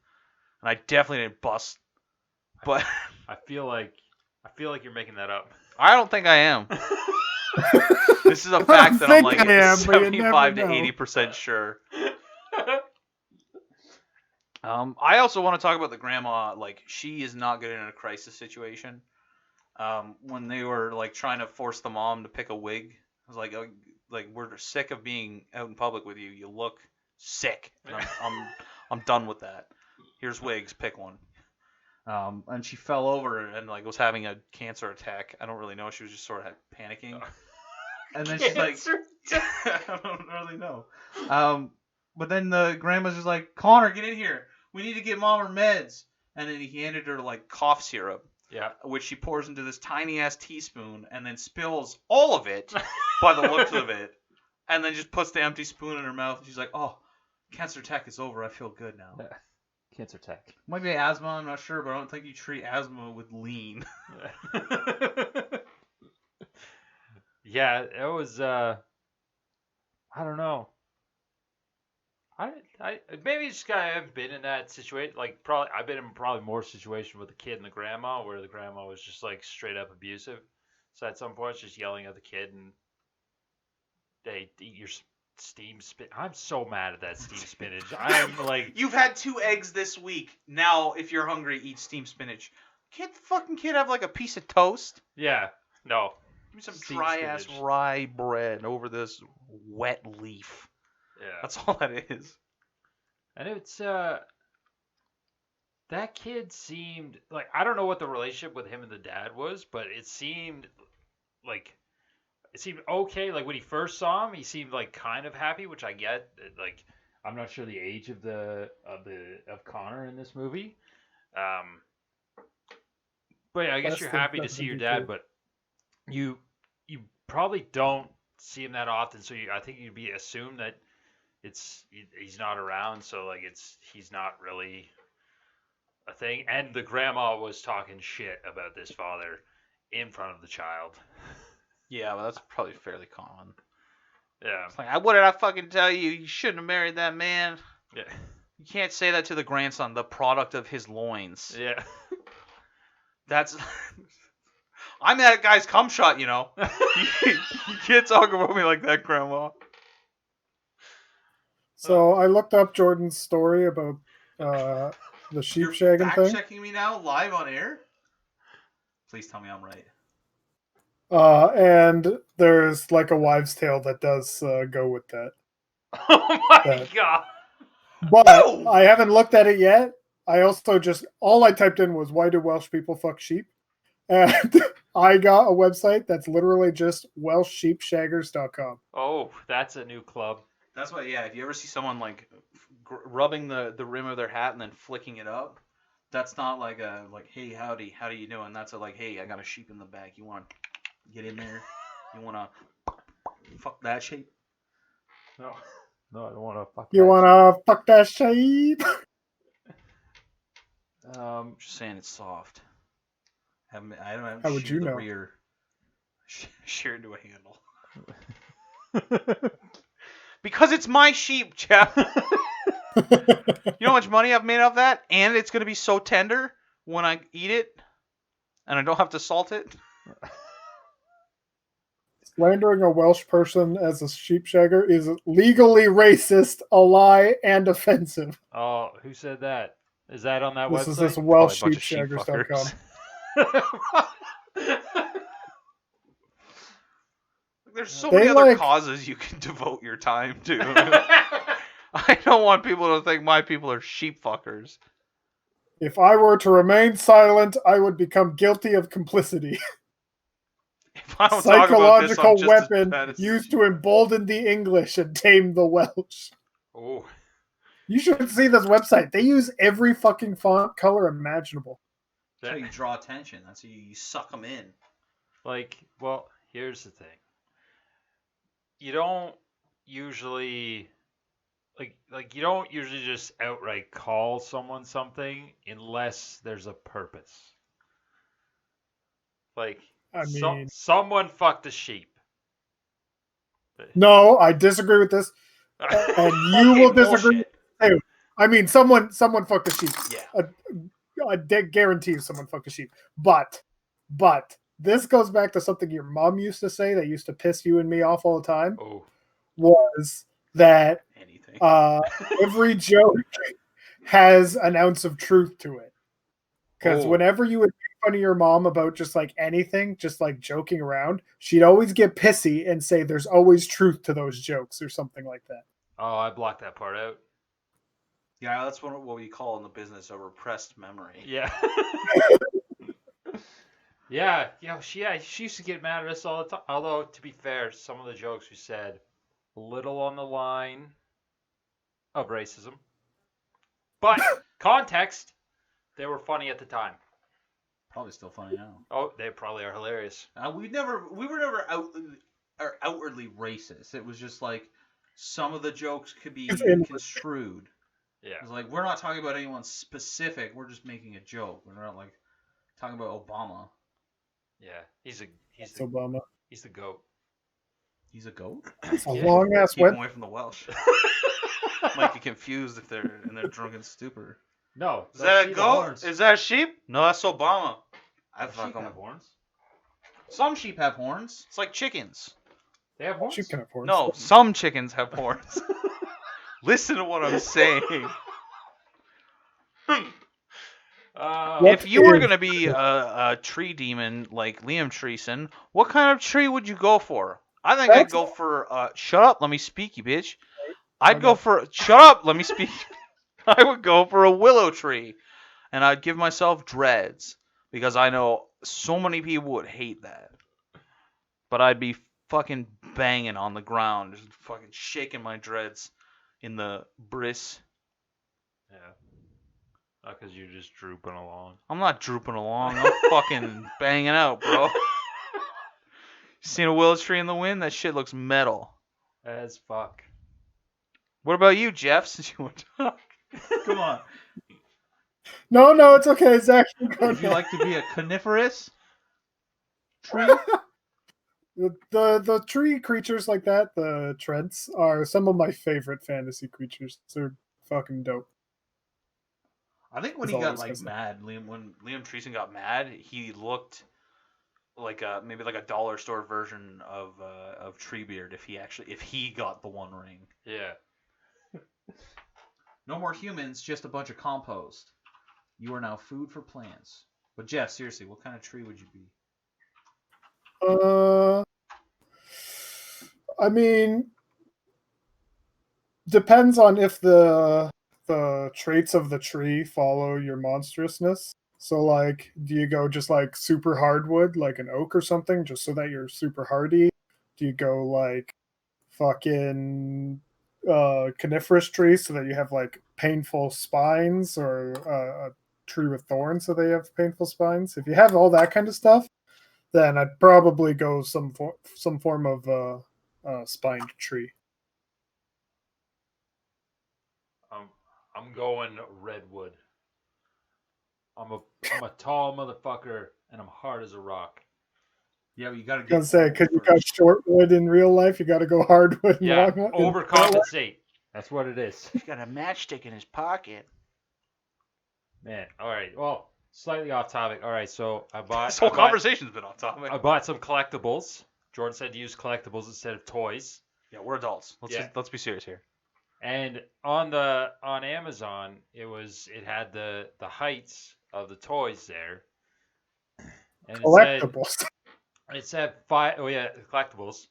And I definitely didn't bust. But I feel like you're making that up. I don't think I am. This is a fact that I'm like think I am, but you never 75 to know. 80% sure. I also want to talk about the grandma. Like, she is not good in a crisis situation. When they were like trying to force the mom to pick a wig, I was like we're sick of being out in public with you. You look sick. And I'm done with that. Here's wigs, pick one. And she fell over and like was having a cancer attack. I don't really know. She was just sort of panicking. And then she's like, I don't really know. But then the grandma's just like, "Connor, get in here. We need to get mom her meds." and then he handed her like cough syrup, Yeah. which she pours into this tiny ass teaspoon and then spills all of it by the looks of it, and then just puts the empty spoon in her mouth. And she's like, "Oh, cancer tech is over. I feel good now." Cancer tech. Might be asthma. I'm not sure, but I don't think you treat asthma with lean. Yeah, it was. I don't know. I maybe just I haven't been in that situation. Like probably I've been in probably more situation with the kid and the grandma, where the grandma was just like straight up abusive. So at some point, just yelling at the kid and they eat your steamed spinach. I'm so mad at that steamed spinach. I'm like, You've had 2 eggs this week. Now, if you're hungry, eat steamed spinach. Can't the fucking kid have like a piece of toast? yeah, no. Give me some Steamed dry ass spinach. rye bread over this wet leaf. Yeah. That's all that is. And it's that kid seemed like I don't know what the relationship with him and the dad was, but it seemed okay. Like when he first saw him, he seemed like kind of happy, which I get. Like I'm not sure the age of Connor in this movie. But yeah, I guess Less you're than happy to see your 72. dad, but you probably don't see him that often. So I think you'd be assumed that he's not around, so like he's not really a thing. And the grandma was talking shit about this father in front of the child. Yeah, well, that's probably fairly common. Yeah. It's like, what did I fucking tell you? You shouldn't have married that man. Yeah. You can't say that to the grandson, the product of his loins. Yeah. That's. I'm that guy's cum shot, you know. You can't talk about me like that, Grandma. So I looked up Jordan's story about the sheep You're shagging fact thing. checking me now live on air? Please tell me I'm right. And there's like a wives' tale that does go with that. Oh my That- god. But No! I haven't looked at it yet. I also all I typed in was why do Welsh people fuck sheep? And I got a website that's literally just welshsheepshaggers.com. Oh, that's a new club. That's why, yeah, if you ever see someone like rubbing the rim of their hat and then flicking it up, that's not like a hey howdy, how do you doing? That's a like, hey, I got a sheep in the back. You want to get in there? You want to fuck that sheep? No, I don't want to fuck. You wanna fuck that sheep? Just saying it's soft. I haven't How would sheared you the know? rear. Sheared into a handle. Because it's my sheep, Jeff. You know how much money I've made off that? And it's going to be so tender when I eat it, and I don't have to salt it. Slandering a Welsh person as a sheep shagger is legally racist, a lie, and offensive. Oh, who said that? Is that on that This website? is this Probably a bunch of sheep welshsheepshaggers.com. There's so They many other like- causes you can devote your time to. I don't want people to think my people are sheep fuckers. If I were to remain silent, I would become guilty of complicity. If I don't talk about this, Psychological I'm just as weapon bad as used to embolden the English and tame the Welsh. Oh, You should see this website. They use every fucking font color imaginable. That's how you draw attention. That's how you suck them in. well, here's the thing. You don't usually you don't usually just outright call someone something unless there's a purpose. Like I mean, someone fucked a sheep. no, I disagree with this, and you will disagree too. I mean, someone fucked a sheep. Yeah. I guarantee you, someone fucked a sheep. But this goes back to something your mom used to say that used to piss you and me off all the time. Oh. Was that Anything. every joke has an ounce of truth to it? Because Oh. whenever you would make fun of your mom about just like anything, just like joking around, she'd always get pissy and say there's always truth to those jokes or something like that. Oh, I blocked that part out. Yeah, that's what we call in the business a repressed memory. Yeah. Yeah, she used to get mad at us all the time. Although, to be fair, some of the jokes we said, a little on the line of racism. But, context. They were funny at the time. Probably still funny now. Oh, they probably are hilarious. We were never outwardly racist. It was just like some of the jokes could be It's in- construed. Yeah. It's like we're not talking about anyone specific. We're just making a joke. We're not like talking about Obama. Yeah. He's It's Obama. the goat. He's a goat. It's a Yeah. long ass Keep 'em web. away from the Welsh. Might get confused if they're in their drunken stupor. No. Is they'll that see a the goat? horns. Is that a sheep? No, that's Obama. I Sheep fuck 'em. have horns. Some sheep have horns. It's like chickens. They have horns? Sheep can have horns. No, some chickens have horns. Listen to what I'm saying. What If you were is- gonna be a tree demon like Liam Treeson, what kind of tree would you go for? I think I'd That's- go for shut up, let me speak, you bitch. I'd Okay. go for shut up, let me speak. I would go for a willow tree, and I'd give myself dreads because I know so many people would hate that. But I'd be fucking banging on the ground, just fucking shaking my dreads in the bris. Yeah. Not because you're just drooping along. I'm not drooping along. I'm fucking banging out, bro. Seen a willow tree in the wind? That shit looks metal. As fuck. What about you, Jeff? Since you want to talk. Come on. No, it's okay. Zach, you go Would you now. like to be a coniferous tree? The tree creatures like that, the Trents, are some of my favorite fantasy creatures. They're fucking dope. I think when That's he all I got was like gonna say. mad, When Liam Treeson got mad, he looked like maybe like a dollar store version of Treebeard if he got the One Ring. Yeah. No more humans, just a bunch of compost. You are now food for plants. But Jeff, seriously, what kind of tree would you be? I mean, depends on if the traits of the tree follow your monstrousness. So, like, do you go just like super hardwood, like an oak or something, just so that you're super hardy? Do you go like fucking coniferous trees so that you have like painful spines, or a tree with thorns so they have painful spines? If you have all that kind of stuff, then I'd probably go some form of spined tree. I'm going redwood. I'm a tall motherfucker and I'm hard as a rock. Yeah, but you gotta I was gonna get say, old because you first. got short wood in real life, you got to go hardwood. in Yeah. long- in- Overcompensate. That's what it is. He's got a matchstick in his pocket. Man. All right. Well, slightly off topic. All right. So This whole conversation's been on topic. I bought some collectibles. Jordan said to use collectibles instead of toys. Yeah, we're adults. Yeah. Let's be serious here. And on Amazon, it had the heights of the toys there. And collectibles. it said 5. Oh yeah, collectibles.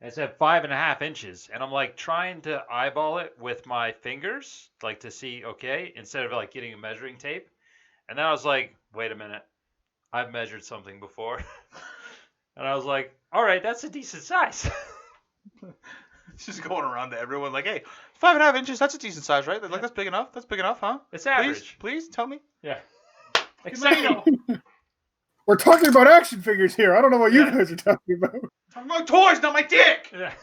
And it said 5.5 inches, and I'm like trying to eyeball it with my fingers, like to see okay, instead of like getting a measuring tape. And then I was like, wait a minute, I've measured something before. And I was like, all right, that's a decent size. Just going around to everyone like, hey, 5.5 inches, that's a decent size, right? They're like, that's big enough. That's big enough, huh? It's Please, average. please tell me. Yeah. Except We're talking about action figures here. I don't know what you Yeah. guys are talking about. Talking about toys, not my dick. yeah.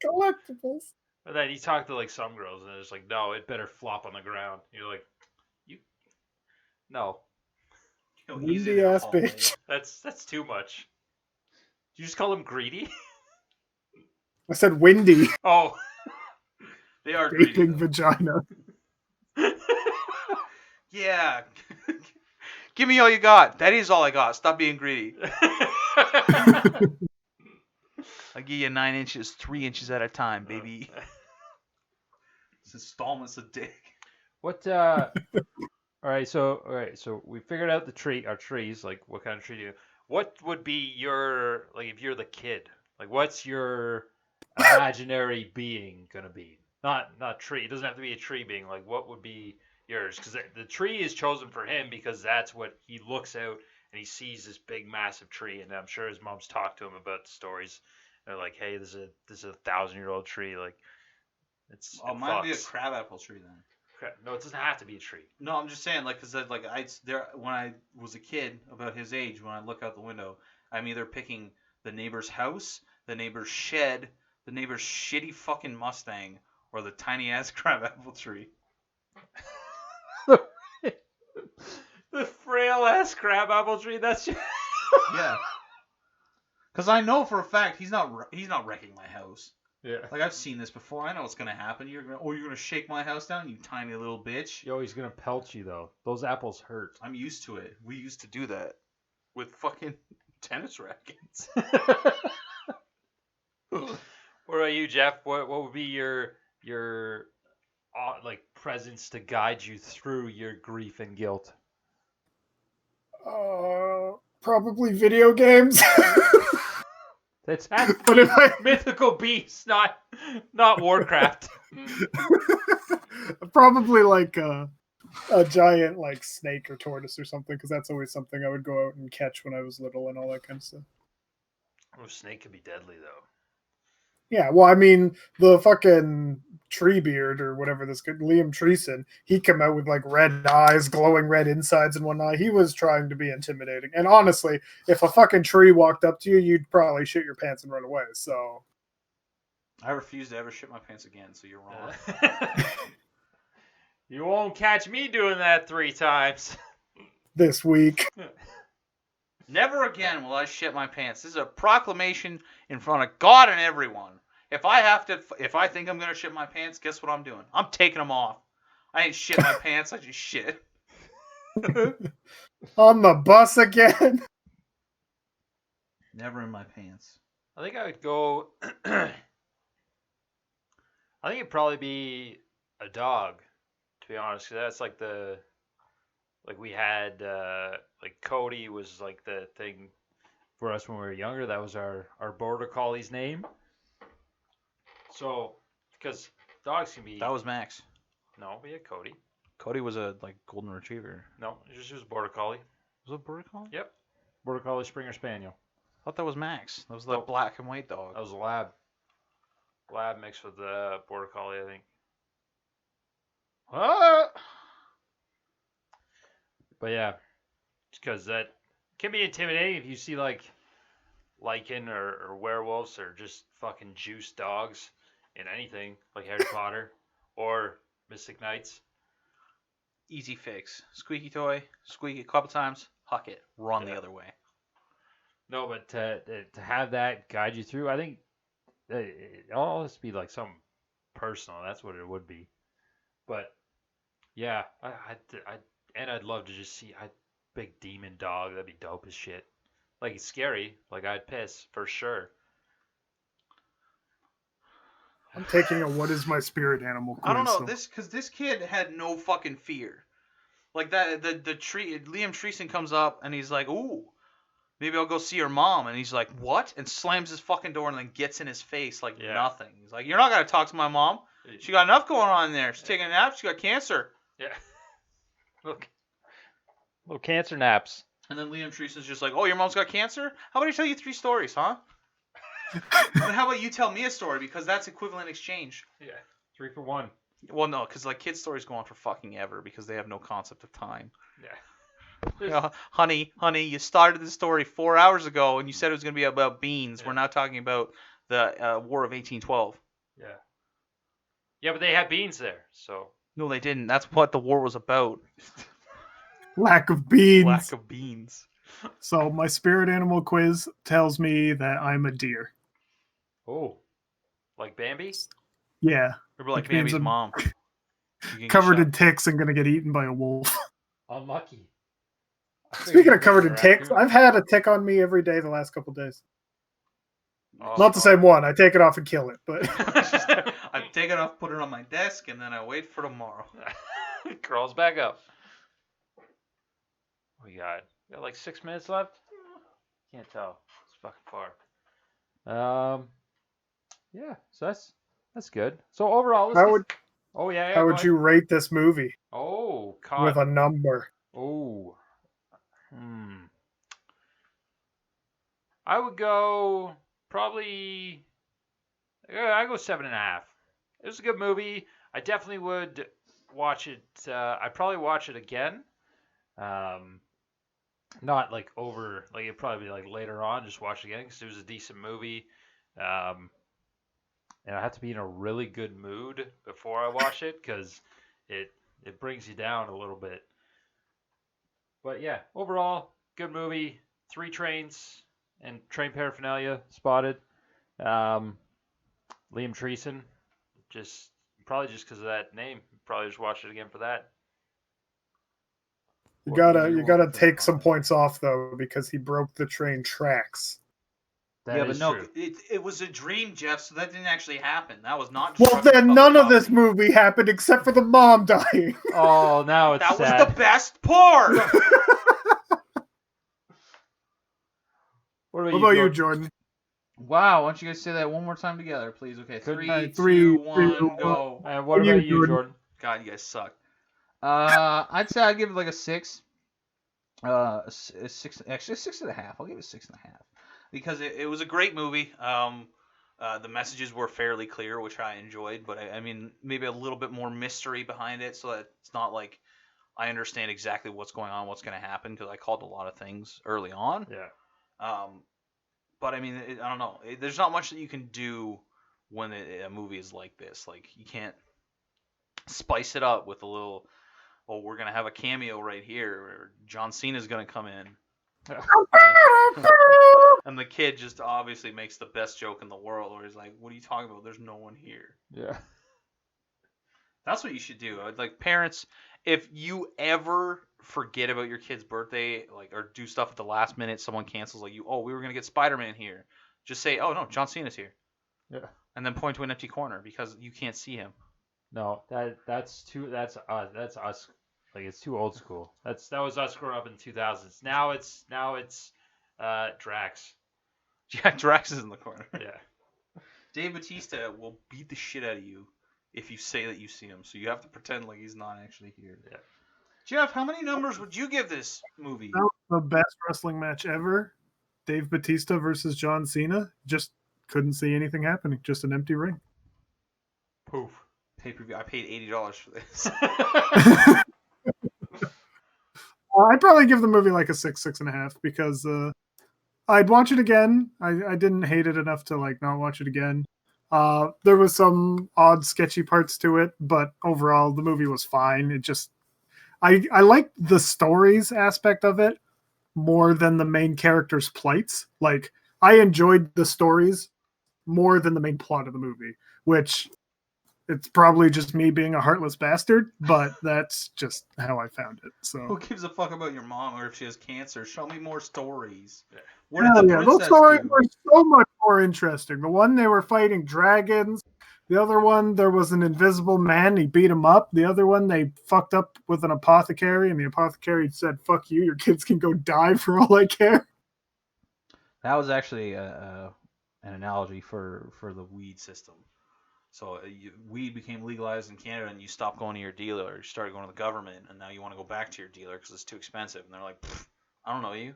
Collectibles. But then you talk to like some girls, and it's like, no, it better flop on the ground. You're like, no, Windy ass bitch. that's too much. Did you just call him greedy? I said windy. Oh. They are greedy. Gaping though. vagina. Yeah. Give me all you got. That is all I got. Stop being greedy. I'll give you 9 inches, 3 inches at a time, baby. It's installments of dick. What? All right. So we figured out our trees. Like, what kind of tree do you? What would be your like if you're the kid? Like, what's your imaginary being gonna be? Not tree. It doesn't have to be a tree being. Like, what would be yours? Because the tree is chosen for him because that's what he looks out and he sees this big massive tree, and I'm sure his mom's talked to him about the stories. They're like, hey, this is a 1,000-year-old tree. Like, it's Oh, it mine would be a fucks. crabapple tree then. No, it doesn't have to be a tree. No, I'm just saying, like, cause like when I was a kid about his age, when I look out the window, I'm either picking the neighbor's house, the neighbor's shed, the neighbor's shitty fucking Mustang, or the tiny ass crabapple tree. The frail ass crabapple tree. That's just... Yeah. Cause I know for a fact he's not wrecking my house. yeah. Like, I've seen this before. I know what's gonna happen. You're gonna shake my house down, you tiny little bitch. Yo, he's gonna pelt you though. Those apples hurt. I'm used to it. We used to do that with fucking tennis rackets. What about you, Jeff? What would be your like presence to guide you through your grief and guilt? Probably video games. That's has to But be if I mythical beasts, not Warcraft. probably like a giant like snake or tortoise or something, because that's always something I would go out and catch when I was little and all that kind of stuff. Oh, snake can be deadly though. Yeah, well, I mean, the fucking Treebeard or whatever this guy, Liam Treeson, he come out with like red eyes, glowing red insides and whatnot. He was trying to be intimidating. And honestly, if a fucking tree walked up to you, you'd probably shit your pants and run away. So I refuse to ever shit my pants again, so you're wrong. You won't catch me doing that 3 times. this week, Never again will I shit my pants. This is a proclamation in front of God and everyone. If I think I'm gonna shit my pants, guess what I'm doing? I'm taking them off. I ain't shit my pants. I just shit. on the bus again. Never in my pants. I think I would go. I think it'd probably be a dog, to be honest. 'Cause that's like we had like Cody was like the thing for us when we were younger. That was our border collie's name. So, because dogs can be. That was Max. No, we had Cody. Cody was a like golden retriever. No, it was border collie. Was it border collie? Yep, border collie Springer Spaniel. I thought that was Max. That was the Nope. black and white dog. That was a lab. Lab mixed with the border collie, I think. What? But yeah, because that can be intimidating if you see like lichen or werewolves or just fucking juice dogs in anything like Harry Potter or Mystic Knights. Easy fix. Squeaky toy. Squeak it a couple times. Huck it. Run the Yeah. other way. No, but to have that guide you through, I think it'll just be like something personal. That's what it would be. But yeah, I'd love to just see a big demon dog. That'd be dope as shit. Like it's scary. Like I'd piss for sure. I'm taking a what is my spirit animal quiz. I don't know so- this kid had no fucking fear. Like that the tree Liam Treeson comes up and he's like, "Ooh, maybe I'll go see your mom." And he's like, "What?" And slams his fucking door and then gets in his face like Yeah. nothing. He's like, "You're not gonna talk to my mom. She got enough going on in there. She's taking a nap. She got cancer." Yeah. Look. Little cancer naps. And then Liam Treeson's just like, "Oh, your mom's got cancer? How about I tell you 3 stories, huh? And how about you tell me a story, because that's equivalent exchange." Yeah. 3 for 1. Well, no, because like kids' stories go on for fucking ever because they have no concept of time. Yeah. You know, honey, you started the story 4 hours ago and you said it was going to be about beans. Yeah. We're now talking about the War of 1812. Yeah. Yeah, but they had beans there, so. No, they didn't. That's what the war was about. Lack of beans. Lack of beans. So my spirit animal quiz tells me that I'm a deer. Oh. Like Bambi? Yeah, Or like Which means Bambi's I'm mom. You can get covered shot. in ticks and gonna get eaten by a wolf. Unlucky. Speaking of covered in ticks, I've had a tick on me every day the last couple days. Oh, Not the same one. I take it off and kill it, but I take it off, put it on my desk, and then I wait for tomorrow. It crawls back up. We got like 6 minutes left. Can't tell. It's fucking far. Yeah. So that's good. So overall, how would Oh yeah. how go would ahead. you rate this movie Oh, with a number? Oh. I would go probably. I go 7.5. It was a good movie. I definitely would watch it. I'd probably watch it again. Not like over. Like it'd probably be like later on. Just watch it again because it was a decent movie. Um, and I have to be in a really good mood before I watch it because it brings you down a little bit. But yeah, overall, good movie. 3 trains and train paraphernalia spotted. Um, Liam Treeson, just probably just because of that name. Probably just watch it again for that. You What movie gotta you you gotta want for the take some comment? points off though because he broke the train tracks. That Yeah, is but no, true. it was a dream, Jeff. So that didn't actually happen. That was not. Well, destruction then public none of this property. movie happened except for the mom dying. Oh, now it's That was sad. the best part. What What about you, Jordan? Jordan? Wow, why don't you guys say that one more time together, please? Okay, Couldn't- three, Alright, two, three, one, go. And what What about about you, you, Jordan? Jordan? God, you guys suck. I'd say I'd give it like a 6. A 6, actually 6.5. I'll give it 6.5. Because it was a great movie. The messages were fairly clear, which I enjoyed, but I mean, maybe a little bit more mystery behind it, so that it's not like I understand exactly what's going on, what's going to happen, because I called a lot of things early on. Yeah. But I mean, I don't know. There's not much that you can do when a movie is like this. Like, you can't spice it up with a little, oh, we're going to have a cameo right here, or John Cena's going to come in. And the kid just obviously makes the best joke in the world, where he's like, "What are you talking about? There's no one here." Yeah. That's what you should do. Like, parents, if you ever forget about your kid's birthday, like, or do stuff at the last minute, someone cancels, like, we were gonna get Spider-Man here. Just say, "Oh no, John Cena's here," Yeah. and then point to an empty corner because you can't see him. No, that's too. That's us. Like it's too old school. That was us growing up in the 2000s. Now it's Drax. Yeah, Drax is in the corner. Yeah. Dave Bautista will beat the shit out of you if you say that you see him. So you have to pretend like he's not actually here. Yeah. Jeff, how many numbers would you give this movie? That was the best wrestling match ever. Dave Bautista versus John Cena. Just couldn't see anything happening. Just an empty ring. Poof. Pay-per-view. I paid $80 for this. I'd probably give the movie like a 6.5 because I'd watch it again. I didn't hate it enough to like not watch it again. There was some odd, sketchy parts to it, but overall the movie was fine. It just I liked the stories aspect of it more than the main characters' plights. Like I enjoyed the stories more than the main plot of the movie, which it's probably just me being a heartless bastard, but that's just how I found it. So Who gives a fuck about your mom or if she has cancer? Show me more stories. Yeah. What did the those princess stories do? were so much more interesting. The one they were fighting dragons. The other one, there was an invisible man. He beat him up. The other one, they fucked up with an apothecary, and the apothecary said, "Fuck you. Your kids can go die for all I care." That was actually an analogy for the weed system. So weed became legalized in Canada, and you stopped going to your dealer, or you started going to the government, and now you want to go back to your dealer because it's too expensive. And they're like, I don't know you.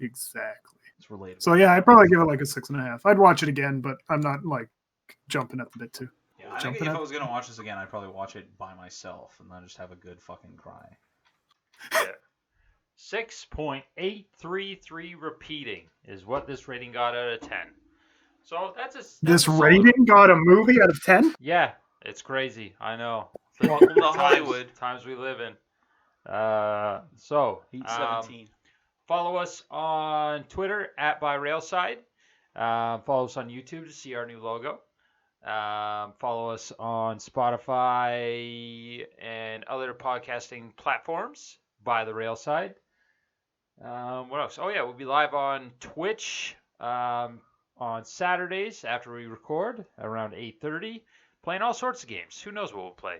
Exactly. It's relatable. So yeah, I'd probably give it like a 6.5. I'd watch it again, but I'm not like jumping at the bit too. Yeah, I think if I was gonna watch this again, I'd probably watch it by myself and then just have a good fucking cry. Yeah. 6.833 repeating is what this rating got out of 10. So that's This a solid- rating got a movie out of 10. Yeah, it's crazy. I know. Welcome to Times- Hollywood. Times we live in. Heat 17. Follow us on Twitter at ByRailside. Follow us on YouTube to see our new logo. Follow us on Spotify and other podcasting platforms by the Railside. What else? Oh yeah, we'll be live on Twitch on Saturdays after we record around 8:30, playing all sorts of games. Who knows what we'll play?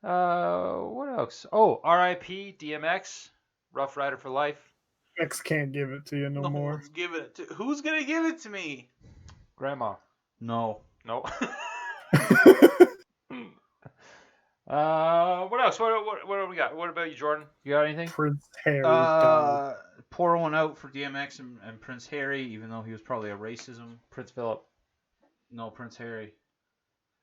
What else? Oh, RIP DMX, Rough Rider for Life. X can't give it to you no more. one's giving it to. Who's gonna give it to me? Grandma. No. No. What else? What do we got? What about you, Jordan? You got anything? Prince Harry. Donald. Pour one out for DMX and Prince Harry, even though he was probably a racism. Prince Philip. No, Prince Harry.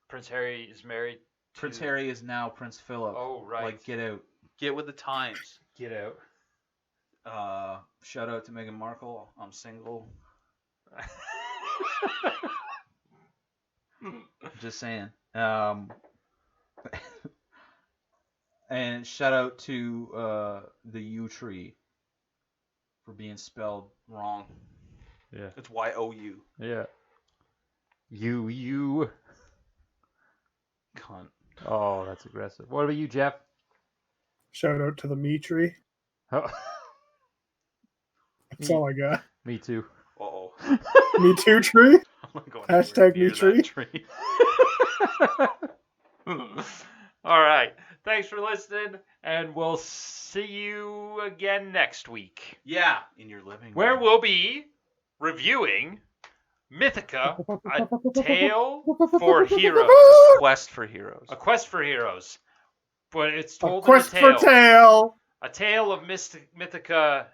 Prince Harry is married. Prince Harry is now Prince Philip. Oh, right. Like, get out. Get with the times. Get out. Shout out to Meghan Markle. I'm single. Just saying. And shout out to the U tree for being spelled wrong. Yeah. It's Y-O-U. Yeah. You. Cunt. Oh, that's aggressive. What about you, Jeff? Shout out to the me tree. Oh, That's all I got. me too. Uh-oh. Me too tree. I'm not going Hashtag anywhere me near that tree. All right. Thanks for listening, and we'll see you again next week, Yeah. In your living room. where we'll be reviewing Mythica, a tale for heroes. Quest for Heroes. A quest for heroes. But it's A told quest in a for tale. tail. A tale of Mythica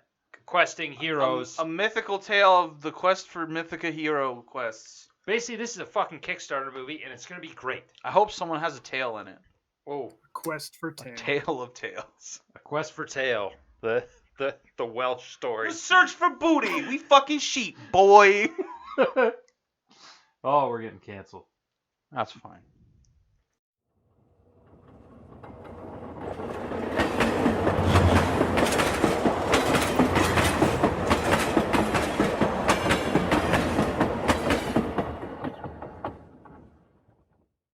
questing heroes. A mythical tale of the quest for Mythica hero quests. Basically, this is a fucking Kickstarter movie, and it's going to be great. I hope someone has a tail in it. Oh, Quest for tail. Tale of tales. a quest for tale. The Welsh story. The search for booty. We fucking sheep, boy. Oh, we're getting canceled. That's fine.